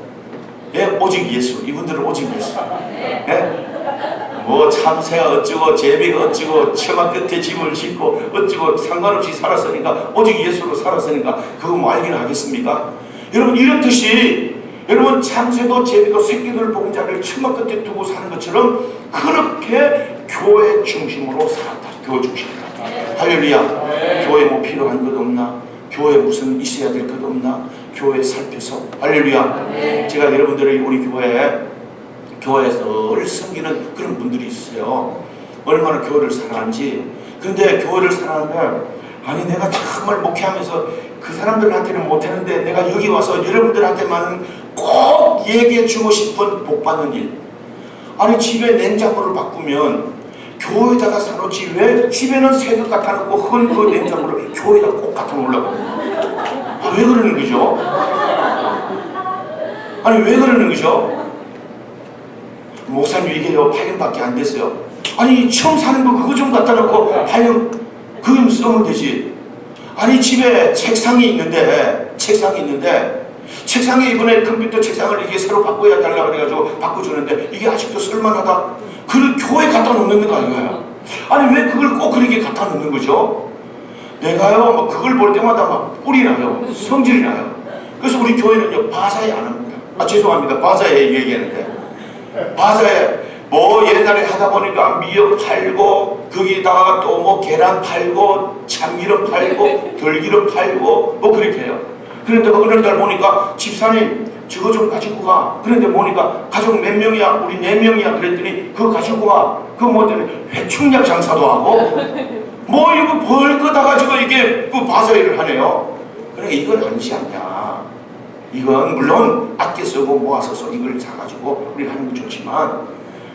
예, 오직 예수. 이분들은 오직 예수. 예? 뭐 참새가 어쩌고 제비가 어쩌고 처마 끝에 집을 짓고 어쩌고 상관없이 살았으니까 오직 예수로 살았으니까 그거 뭐 알기는 하겠습니까? 여러분 이렇듯이 여러분 참새도 제비도 새끼들 보금자리를 처마 끝에 두고 사는 것처럼 그렇게 교회 중심으로 살았다. 교회 중심으로. 할렐루야. 교회 뭐 필요한 것 없나? 교회 무슨 있어야 될 것 없나? 교회 살펴서 할렐루야. 제가 여러분들이 우리 교회에서 늘 섬기는 그런 분들이 있어요. 얼마나 교회를 사랑하는지. 근데 교회를 사랑하면 아니 내가 정말 목회하면서 그 사람들한테는 못하는데 내가 여기 와서 여러분들한테만은 꼭 얘기해 주고 싶은 복받는 일. 아니 집에 냉장고를 바꾸면 교회에다가 사놓지 왜 집에는 새것 갖다 놓고 헌 그 냉장고를 교회에다 꼭 갖다 놓으려고. 아, 왜 그러는 거죠? 아니 왜 그러는 거죠? 목사님 이게요 8년밖에 안 됐어요. 아니 처음 사는 거 그거 좀 갖다 놓고 8년 그거 쓰면 되지. 아니 집에 책상이 있는데 책상에 이번에 컴퓨터 책상을 이게 새로 바꿔야 달라고 그래가지고 바꿔주는데 이게 아직도 쓸만하다. 그걸 교회에 갖다 놓는 거 아닌가요? 아니 왜 그걸 꼭 그렇게 갖다 놓는 거죠? 내가요 막 그걸 볼 때마다 막 뿔이 나요. 성질이 나요. 그래서 우리 교회는요 바사에 안 합니다. 아 죄송합니다. 바사에 얘기하는데 바사에 뭐 옛날에 하다 보니까 미역 팔고 거기다가 또 뭐 계란 팔고 참기름 팔고 들기름 팔고 뭐 그렇게 해요. 그런데 어느 날 보니까 집사님 저거 좀 가지고 가. 그런데 보니까 가족 몇 명이야? 우리 4명이야. 그랬더니 그거 가지고 와. 그거 뭐더니 회충약 장사도 하고 뭐 이거 벌 거다 가지고 이게 그 바사일을 하네요. 그러니까 이건 아니지 않냐. 이건 물론 아껴 쓰고 모아서 이걸 사가지고 우리가 하는 건 좋지만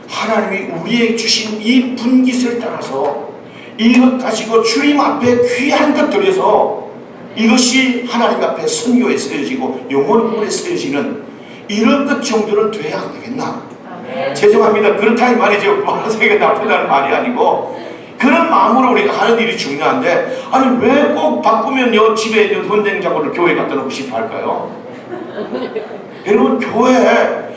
하나님이 우리에게 주신 이 분깃을 따라서 이것 가지고 주님 앞에 귀한 것 들여서 이것이 하나님 앞에 선교에 쓰여지고 영혼 구원에 쓰여지는 이런 것 정도는 돼야 안 되겠나? 죄송합니다. 그렇다 이 말이죠. 마음속에 나쁘다는 말이 아니고 그런 마음으로 우리가 하는 일이 중요한데 아니 왜 꼭 바꾸면요 집에 있는 헌냉장고를 교회에 갖다 놓고 싶어 할까요? 여러분 교회를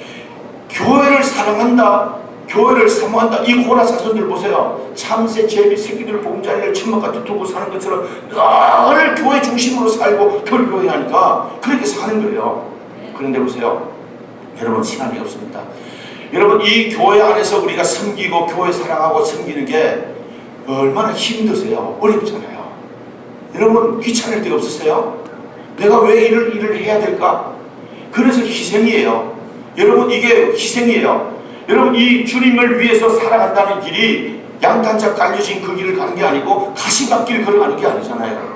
사랑한다. 교회를 사모한다. 이 고라 사손들 보세요. 참새, 제비, 새끼들 보금자리를 천막 같이 두고 사는 것처럼 늘 교회 중심으로 살고 교회 하니까 그렇게 사는 거예요. 그런데 보세요. 여러분 시간이 없습니다. 여러분 이 교회 안에서 우리가 섬기고 교회 사랑하고 섬기는 게 얼마나 힘드세요? 어렵잖아요. 여러분 귀찮을 데가 없으세요? 내가 왜 일을 해야 될까? 그래서 희생이에요. 여러분 이게 희생이에요. 여러분 이 주님을 위해서 살아간다는 길이 양탄자 깔려진 그 길을 가는 게 아니고 가시밭길 걸어가는 게 아니잖아요.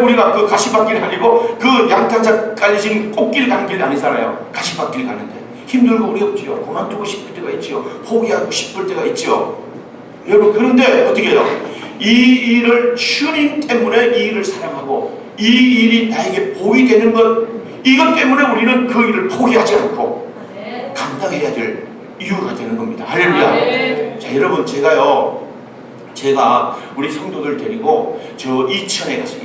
우리가 그 가시밭길 아니고 그 양탄자 깔려진 꽃길 가는 길 아니잖아요. 가시밭길 가는데 힘들고 어렵지요. 그만두고 싶을 때가 있지요. 포기하고 싶을 때가 있지요. 여러분 그런데 어떻게 해요? 이 일을 주님 때문에 이 일을 사랑하고 이 일이 나에게 복이 되는 것 이것 때문에 우리는 그 일을 포기하지 않고 감당해야 될 이유가 되는 겁니다. 할렐루야. 자 여러분 제가 우리 성도들 데리고 저 이천에 갔어요.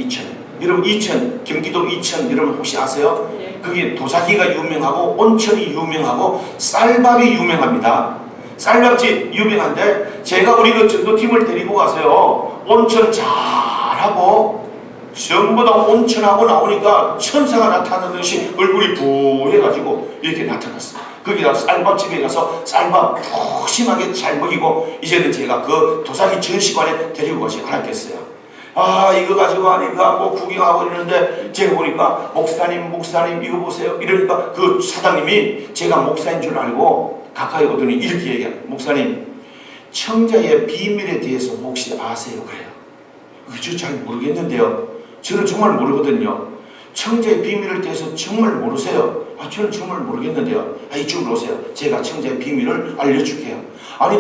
여러분 이천 경기도 이천 여러분 혹시 아세요? 거기 도자기가 유명하고 온천이 유명하고 쌀밥이 유명합니다. 쌀밥집 유명한데 제가 우리 그 전도팀을 데리고 가서요 온천 잘하고 전부 다 온천하고 나오니까 천사가 나타나듯이 얼굴이 부해가지고 이렇게 나타났어요. 거기다 쌀밥집에 가서 쌀밥 푸짐하게 잘 먹이고 이제는 제가 그 도자기 전시관에 데리고 가지 않았겠어요. 아 이거 가지고 하니까 뭐 구경하고 이러는데 제가 보니까 목사님 이거 보세요. 이러니까 그 사장님이 제가 목사인 줄 알고 가까이 오더니 이렇게 얘기해요. 목사님 청자의 비밀에 대해서 혹시 아세요? 그래요. 그저 잘 모르겠는데요. 저는 정말 모르거든요. 청자의 비밀에 대해서 정말 모르세요? 아 저는 정말 모르겠는데요. 아 이쪽으로 오세요. 제가 청자의 비밀을 알려줄게요. 아니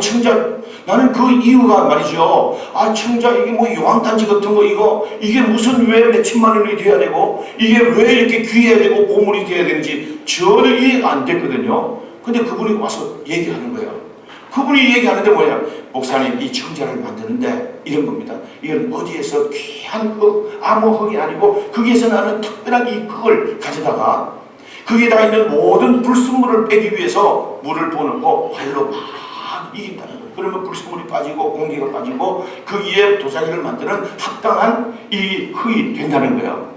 나는 그 이유가 말이죠. 아 청자 이게 뭐 요한단지 같은 거 이게 무슨 왜 몇천만 원이 돼야 되고 이게 왜 이렇게 귀해야 되고 보물이 돼야 되는지 전혀 이해가 안 됐거든요. 근데 그분이 와서 얘기하는 거예요. 그분이 얘기하는데 뭐냐, 목사님 이 청자를 만드는데 이런 겁니다. 이건 어디에서 귀한 흙, 아무 흙이 아니고 거기에서 나는 특별한 이 흙을 가져다가 거기에다 있는 모든 불순물을 빼기 위해서 물을 부어놓고 발로 막 이긴다는 거예요. 그러면 불순물이 빠지고 공기가 빠지고 거기에 도자기를 만드는 합당한 이 흙이 된다는 거예요.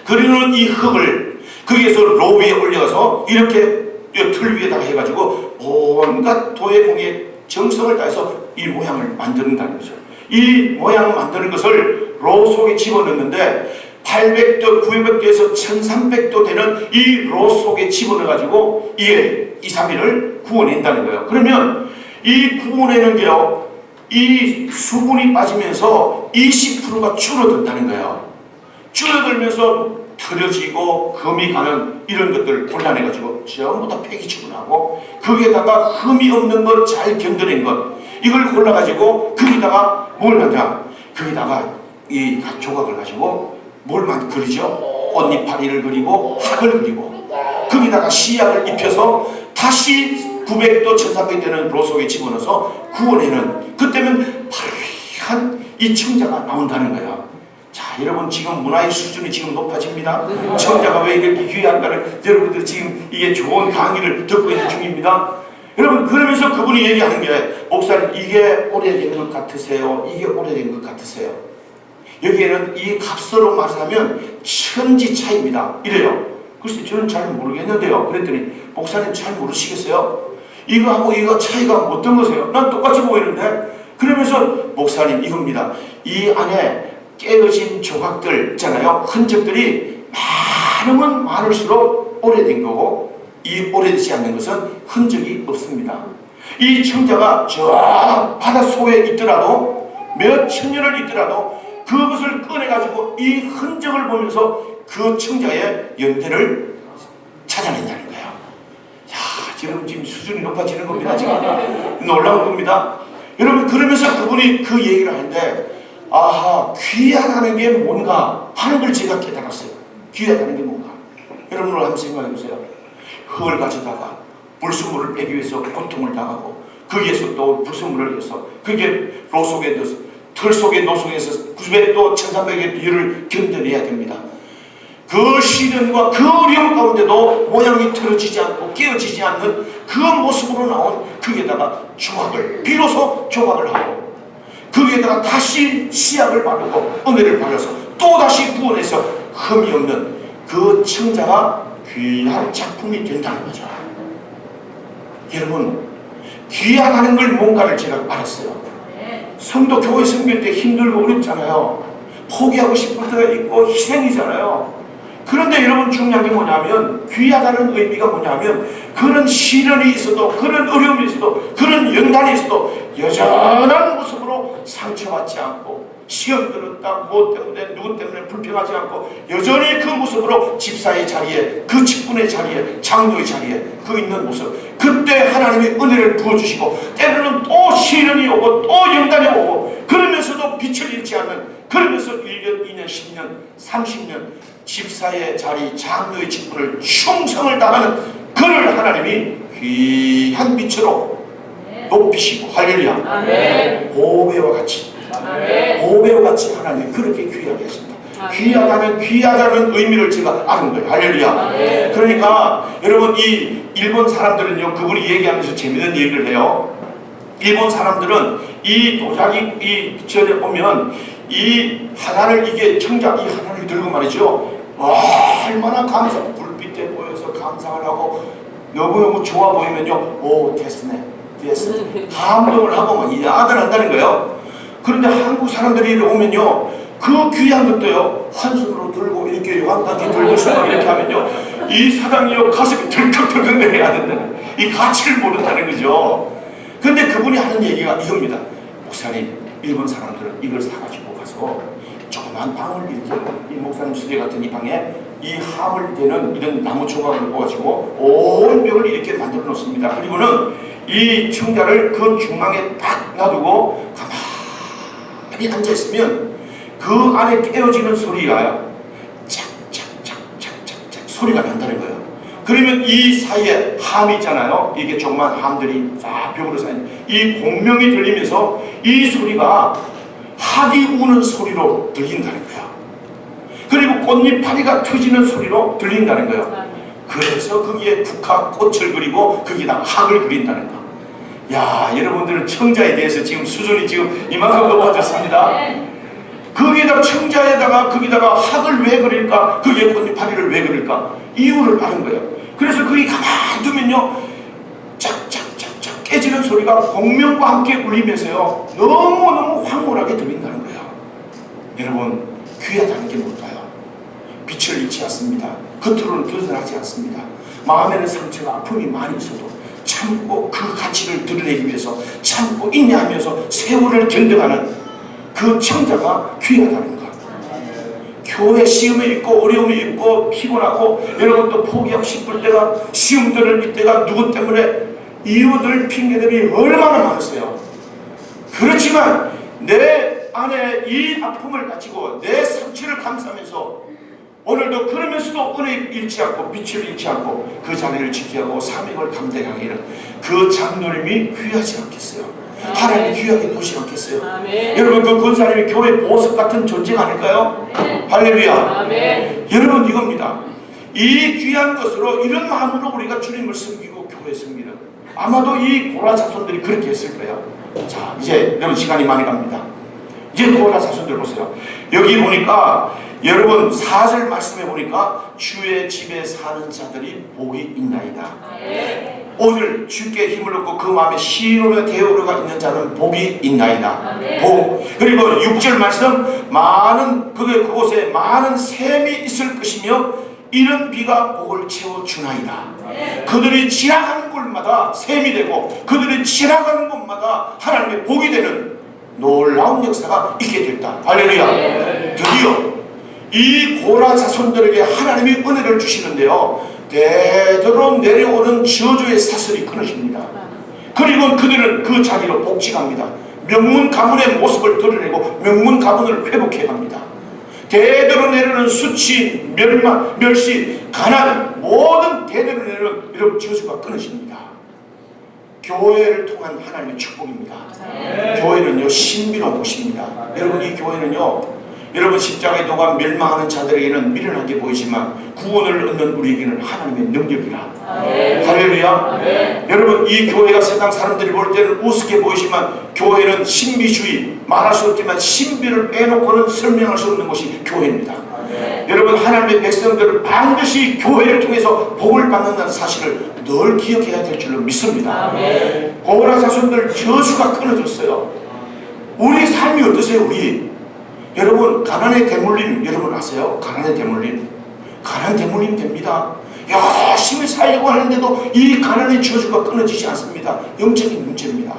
그리고는 이 흙을 거기에서 로 위에 올려서 이렇게 틀 위에다가 해가지고 온갖 도의 공의 정성을 다해서 이 모양을 만든다는 거죠. 이 모양을 만드는 것을 로 속에 집어넣는데 800도, 900도에서 1300도 되는 이 로 속에 집어넣어가지고 이게 2, 3일을 구워낸다는 거예요. 그러면 이 구워내는 게요, 이 수분이 빠지면서 20%가 줄어든다는 거예요. 줄어들면서 틀어지고 금이 가는 이런 것들 골라내가지고 전부 다 폐기처분하고 거기에다가 흠이 없는 것, 잘 견뎌낸 것, 이걸 골라가지고 거기다가 뭘 하냐, 거기다가 이 조각을 가지고 뭘 그리죠? 꽃잎파리를 그리고 학을 그리고 거기다가 씨약을 입혀서 다시 900도 1300 되는 로 속에 집어넣어서 구워내는, 그때면 파란 이 청자가 나온다는 거예요. 자, 여러분 지금 문화의 수준이 지금 높아집니다. 청자가 왜 이렇게 귀한가를 여러분들 지금 이게 좋은 강의를 듣고 있는 중입니다. 여러분, 그러면서 그분이 얘기하는 게, 목사님 이게 오래된 것 같으세요? 이게 오래된 것 같으세요? 여기에는 이 값으로 말하면 천지 차이입니다. 이래요. 글쎄 저는 잘 모르겠는데요. 그랬더니 목사님 잘 모르시겠어요? 이거하고 이거 차이가 어떤 거세요? 난 똑같이 보이는데. 그러면서 목사님 이겁니다. 이 안에 깨어진 조각들 있잖아요. 흔적들이 많으면 많을수록 오래된 거고, 이 오래되지 않는 것은 흔적이 없습니다. 이 청자가 저 바닷속에 있더라도 몇 천년을 있더라도 그것을 꺼내가지고 이 흔적을 보면서 그 청자의 연대를 찾아낸다는 거예요. 자, 지금 수준이 높아지는 겁니다. 지금 놀라운 겁니다. 여러분, 그러면서 그분이 그 얘기를 하는데, 아하, 귀하다는 게 뭔가 하는 걸 제가 깨달았어요. 귀하다는 게 뭔가. 여러분 오늘 한번 생각해 보세요. 흙을 가져다가 불순물을 빼기 위해서 고통을 당하고 거기에서 또 불순물을 해서 그게 로 속에 넣어서 틀 속에 노속에서 900도 1300의 열을 견뎌내야 됩니다. 그 시련과 그 어려움 가운데도 모양이 틀어지지 않고 깨어지지 않는 그 모습으로 나온 거기에다가 조각을, 비로소 조각을 하고 거기에다가 다시 씨약을 바르고 은혜를 바르서 또다시 구원해서 흠이 없는 그 청자가 귀한 작품이 된다는 거죠. 여러분, 귀하다는 걸 뭔가를 제가 알았어요. 성도 교회 섬길 때 힘들고 어렵잖아요. 포기하고 싶을 때가 있고 희생이잖아요. 그런데 여러분 중요한 게 뭐냐면, 귀하다는 의미가 뭐냐면, 그런 시련이 있어도, 그런 어려움이 있어도, 그런 연단이 있어도 여전한 모습으로 상처받지 않고, 시험 들었다, 뭐 때문에, 누구 때문에 불평하지 않고 여전히 그 모습으로 집사의 자리에, 그 직분의 자리에, 장로의 자리에 그 있는 모습, 그때 하나님이 은혜를 부어주시고 때로는 또 시련이 오고 또 연단이 오고, 그러면서도 빛을 잃지 않는, 그러면서 1년, 2년, 10년, 30년 집사의 자리, 장로의 직분을 충성을 다하는 그를 하나님이 귀한 빛으로 높이시고, 할렐루야, 보배와 같이, 보배와 같이 하나님이 그렇게 귀하게 하신다. 귀하다는 의미를 제가 아는 거예요. 할렐루야. 그러니까 여러분, 이 일본 사람들은요, 그분이 얘기하면서 재밌는 얘기를 해요. 일본 사람들은 이 도자기 이 전에 보면 이 하나를, 이게 청자 이 하나를 들고 말이죠, 와, 얼마나 불빛에 보여서 감상을 하고 너무너무 좋아 보이면요, 오, 됐네, 감동을 하고 막 야단 한다는 거예요. 그런데 한국 사람들이 오면요, 그 귀한 것도요, 한 손으로 들고 이렇게 요한단지 들고 수박 이렇게 하면요, 이 사장이요 가슴이 덜컥덜컥 내려야 된다는, 이 가치를 모른다는 거죠. 근데 그분이 하는 얘기가 이겁니다. 목사님, 일본 사람들은 이걸 사가지고 가서 조그만 방을 이렇게, 이 목사님 수제 같은 이 방에 이 함을 대는 이런 나무 조각을 모아가지고 온 벽을 이렇게 만들어 놓습니다. 그리고는 이 청자를 그 중앙에 딱 놔두고 가만히 앉아있으면 그 안에 깨어지는 소리가 짝짝짝짝짝짝 소리가 난다는 거예요. 그러면 이 사이에 함이 있잖아요. 이게 조그만 함들이 쫙 벽으로 쌓인 이 공명이 들리면서 이 소리가 학이 우는 소리로 들린다는 거야. 그리고 꽃잎파리가 터지는 소리로 들린다는 거예요. 그래서 거기에 국화 꽃을 그리고 거기다가 학을 그린다는 거. 야, 여러분들은 청자에 대해서 지금 수준이 지금 이만큼 높아졌습니다. 거기에다 청자에다가 거기다가 학을 왜 그릴까? 거기에 꽃잎파리를 왜 그릴까? 이유를 아는 거예요. 그래서 거기 가만 두면요, 짝짝짝짝 깨지는 소리가 공명과 함께 울리면서요, 너무너무 황홀하게 들린다는 거예요. 여러분, 귀하다는 게 뭘까요? 빛을 잃지 않습니다. 겉으로는 드러나지 않습니다. 마음에는 상처가 아픔이 많이 있어도 참고 그 가치를 드러내기 위해서 참고 인내하면서 세월을 견뎌가는 그 청자가 귀하다는 것. 교회 시험에 있고 어려움이 있고 피곤하고 여러분 또 포기하고 싶을 때가 시험들을 이때가 누구 때문에 이유들 핑계들이 얼마나 많았어요. 그렇지만 내 안에 이 아픔을 가지고 내 상처를 감수하면서 오늘도 그러면서도 은혜 잃지 않고 빛을 잃지 않고 그 자리를 지키고 사명을 감당하기는 그 장로님이 귀하지 않겠어요? 하나님이 귀하게 보시지 않겠어요? 아멘. 여러분 그 권사님이 교회 보석 같은 존재가 아닐까요? 할렐루야. 아멘. 여러분 이겁니다. 이 귀한 것으로 이런 마음으로 우리가 주님을 섬기고 교회 섬기는 아마도 이 고라 자손들이 그렇게 했을 거예요. 자, 이제 여러분 시간이 많이 갑니다. 이제 고라 자손들 보세요. 여기 보니까 여러분 4절 말씀에 보니까 주의 집에 사는 자들이 복이 있나이다. 오늘 주께 힘을 얻고 그 마음에 시로며 대오르가 있는 자는 복이 있나이다. 복. 그리고 6절 말씀 많은 그곳에 많은 샘이 있을 것이며 이런 비가 복을 채워 주나이다. 그들이 지나가는 곳마다 샘이 되고 그들이 지나가는 곳마다 하나님의 복이 되는 놀라운 역사가 있게 됐다. 할렐루야. 드디어 이 고라 자손들에게 하나님이 은혜를 주시는데요, 대대로 내려오는 저주의 사슬이 끊어집니다. 그리고 그들은 그 자리로 복직합니다. 명문 가문의 모습을 드러내고 명문 가문을 회복해 갑니다. 대대로 내려오는 수치, 멸망, 멸시, 가난, 모든 대대로 내려오는 이런 저주가 끊어집니다. 교회를 통한 하나님의 축복입니다. 교회는요 신비로운 곳입니다. 여러분 이 교회는요, 여러분 십자가의 도가 멸망하는 자들에게는 미련하게 보이지만 구원을 얻는 우리에게는 하나님의 능력이라. 할렐루야. 여러분 이 교회가 세상 사람들이 볼 때는 우습게 보이지만 교회는 신비주의, 말할 수 없지만 신비를 빼놓고는 설명할 수 없는 것이 교회입니다. 여러분 하나님의 백성들은 반드시 교회를 통해서 복을 받는다는 사실을 늘 기억해야 될 줄로 믿습니다. 고라 자손들 저주가 끊어졌어요. 우리 삶이 어떠세요? 우리 여러분 가난의 대물림 여러분 아세요? 가난의 대물림, 가난 대물림 됩니다. 열심히 살려고 하는데도 이 가난의 저주가 끊어지지 않습니다. 영적인 문제입니다.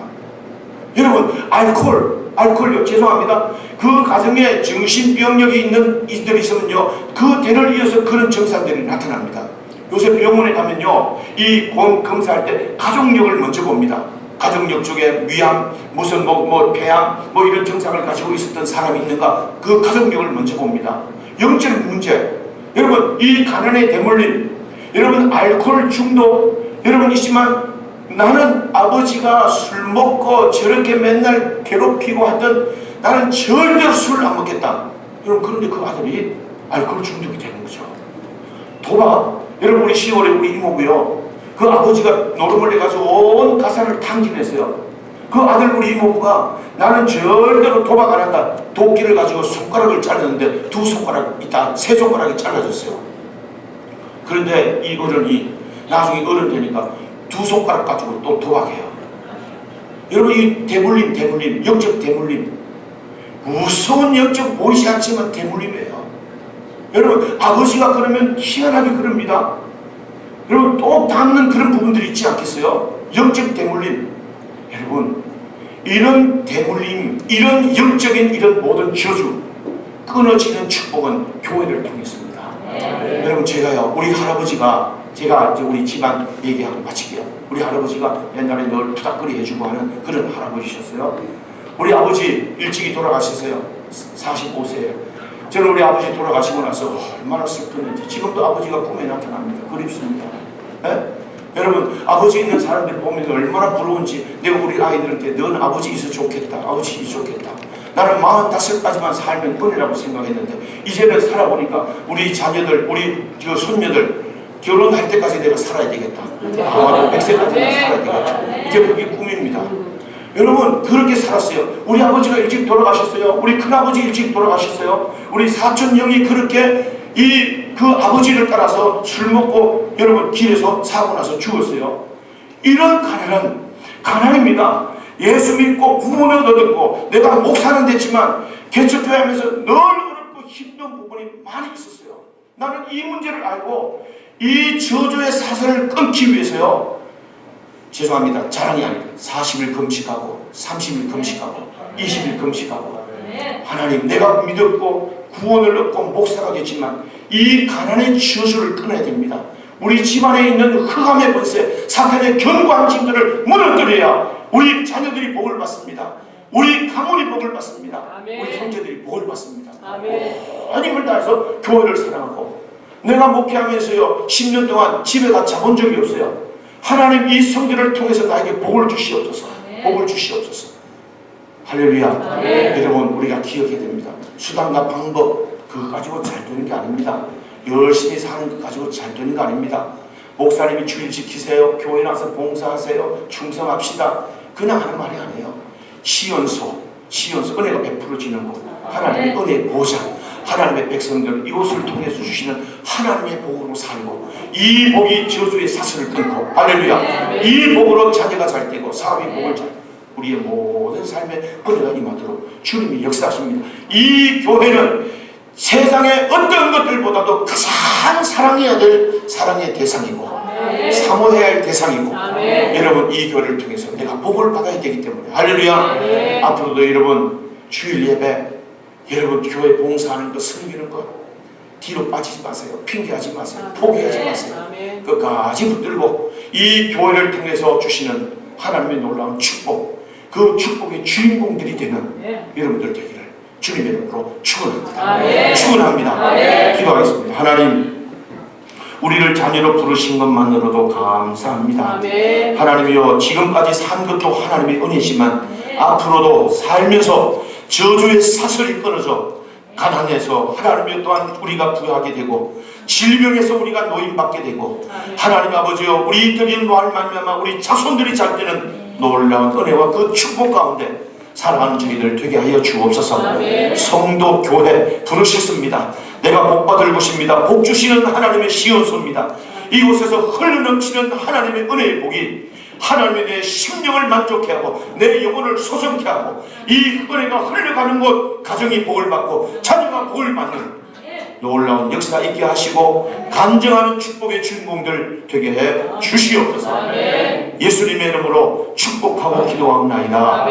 여러분 알코올요, 죄송합니다. 그 가정에 정신병력이 있는 이들이 있으면요, 그 대를 이어서 그런 증상들이 나타납니다. 요새 병원에 가면요, 이 검사할 때 가족력을 먼저 봅니다. 가족력 쪽에 위암, 무슨 폐암, 이런 증상을 가지고 있었던 사람이 있는가, 그 가족력을 먼저 봅니다. 영적인 문제. 여러분 이 가난의 대물림, 여러분 알코올 중독, 여러분 있지만 나는 아버지가 술 먹고 저렇게 맨날 괴롭히고 하던 나는 절대로 술을 안 먹겠다. 여러분 그런데 그 아들이 알코올 중독이 되는 거죠. 도박. 여러분 우리 10월에 우리 이모부요, 그 아버지가 노름을 해가지고 온 가산을 탕진했어요. 그 아들 우리 이모부가 나는 절대로 도박 안 한다. 도끼를 가지고 손가락을 잘랐는데 2손가락 있다 3손가락이 잘라졌어요. 그런데 이 어른이 나중에 어른 되니까 2손가락 가지고 또 도박해요. 여러분 이 대물림, 영적 대물림, 무서운 영적 보이지 않지만 대물림이에요. 여러분 아버지가 그러면 희한하게 그럽니다. 여러분 또 닮는 그런 부분들이 있지 않겠어요? 영적 대물림. 여러분 이런 대물림, 이런 영적인 이런 모든 저주 끊어지는 축복은 교회를 통했습니다. 여러분 제가요, 우리 할아버지가, 제가 이제 우리 집안 얘기하고 마치게요. 우리 할아버지가 옛날에 늘 부닥거리 해주고 하는 그런 할아버지셨어요. 우리 아버지 일찍이 돌아가셨어요. 45세예요. 저는 우리 아버지 돌아가시고 나서 얼마나 슬펐는지 지금도 아버지가 꿈에 나타납니다. 그립습니다. 예? 여러분 아버지 있는 사람들 보면 얼마나 부러운지. 내가 우리 아이들한테 넌 아버지 있어 좋겠다. 아버지 있어 좋겠다. 나는 45까지만 살면 은혜라고 생각했는데 이제는 살아보니까 우리 자녀들, 우리 손녀들 결혼할 때까지 내가 살아야 되겠다. 아마도 100세까지만 살아야 되겠다. 이제 그게 꿈입니다. 여러분 그렇게 살았어요. 우리 아버지가 일찍 돌아가셨어요. 우리 큰아버지 일찍 돌아가셨어요. 우리 사촌 형이 그렇게 그 아버지를 따라서 술 먹고 여러분 길에서 사고 나서 죽었어요. 이런 가난입니다. 예수 믿고 구원을 얻었고 내가 목사는 됐지만 개척교회 하면서 늘 어렵고 힘든 부분이 많이 있었어요. 나는 이 문제를 알고 이 저주의 사슬을 끊기 위해서요, 죄송합니다, 자랑이 아니라 40일 금식하고 30일 금식하고 20일 금식하고 하나님 내가 믿었고 구원을 얻고 목사가 됐지만 이 가난의 저주를 끊어야 됩니다. 우리 집안에 있는 흑암의 권세, 사탄의 견고한 짐들을 무너뜨려야 우리 자녀들이 복을 받습니다. 우리 가문이 복을 받습니다. 우리 형제들이 복을 받습니다. 온 힘을 다해서 교회를 사랑하고 내가 목회하면서요 10년 동안 집에 가 자본 적이 없어요. 하나님 이 성전을 통해서 나에게 복을 주시옵소서. 복을 주시옵소서. 할렐루야. 여러분 우리가 기억해야 됩니다. 수단과 방법 그거 가지고 잘 되는 게 아닙니다. 열심히 사는 것 가지고 잘 되는 거 아닙니다. 목사님이 주일 지키세요, 교회 나서 봉사하세요, 충성합시다, 그냥 하는 말이 아니에요. 시연소 은혜가 베풀어지는 곳, 하나님의 은혜의 보장, 하나님의 백성들 이곳을 통해서 주시는 하나님의 복으로 살고 이 복이 저주의 사슬을 끊고 할렐루야. 이 복으로 자녀가 잘 되고 사업이 복을 잘, 우리의 모든 삶에 은혜가 임하도록 주님이 역사하십니다. 이 교회는 세상의 어떤 것들보다도 가장 사랑해야 될 사랑의 대상이고 사모해야 할 대상이고 여러분 이 교회를 통해서 내가 복을 받아야 되기 때문에 할렐루야. 앞으로도 여러분 주일 예배, 여러분 교회 봉사하는 것, 섬기는 것 뒤로 빠지지 마세요. 핑계하지 마세요. 포기하지 마세요. 끝까지 붙들고 이 교회를 통해서 주시는 하나님의 놀라운 축복, 그 축복의 주인공들이 되는 여러분들 되기를 주님의 이름으로 축원합니다. 축원합니다. 기도하겠습니다. 하나님 우리를 자녀로 부르신 것만으로도 감사합니다. 하나님이여 지금까지 산 것도 하나님의 은혜지만 앞으로도 살면서 저주의 사슬이 끊어져 가난해서 하나님이여 또한 우리가 부유하게 되고 질병에서 우리가 노인받게 되고 하나님 아버지여 우리들이 말미암아 우리 자손들이 잘 되는 놀라운 은혜와 그 축복 가운데 사랑하는 저희들 되게 하여 주옵소서. 성도 교회 부르셨습니다. 내가 복받을 곳입니다. 복 주시는 하나님의 시온소입니다. 이곳에서 흘러넘치는 하나님의 은혜의 복이 하나님의 내 심령을 만족해 하고 내 영혼을 소성케 하고 이 은혜가 흘러가는 곳 가정이 복을 받고 자녀가 복을 받는 놀라운 역사 있게 하시고 간증하는 축복의 주인공들 되게 해 주시옵소서. 예수님의 이름으로 축복하고 기도합나이다.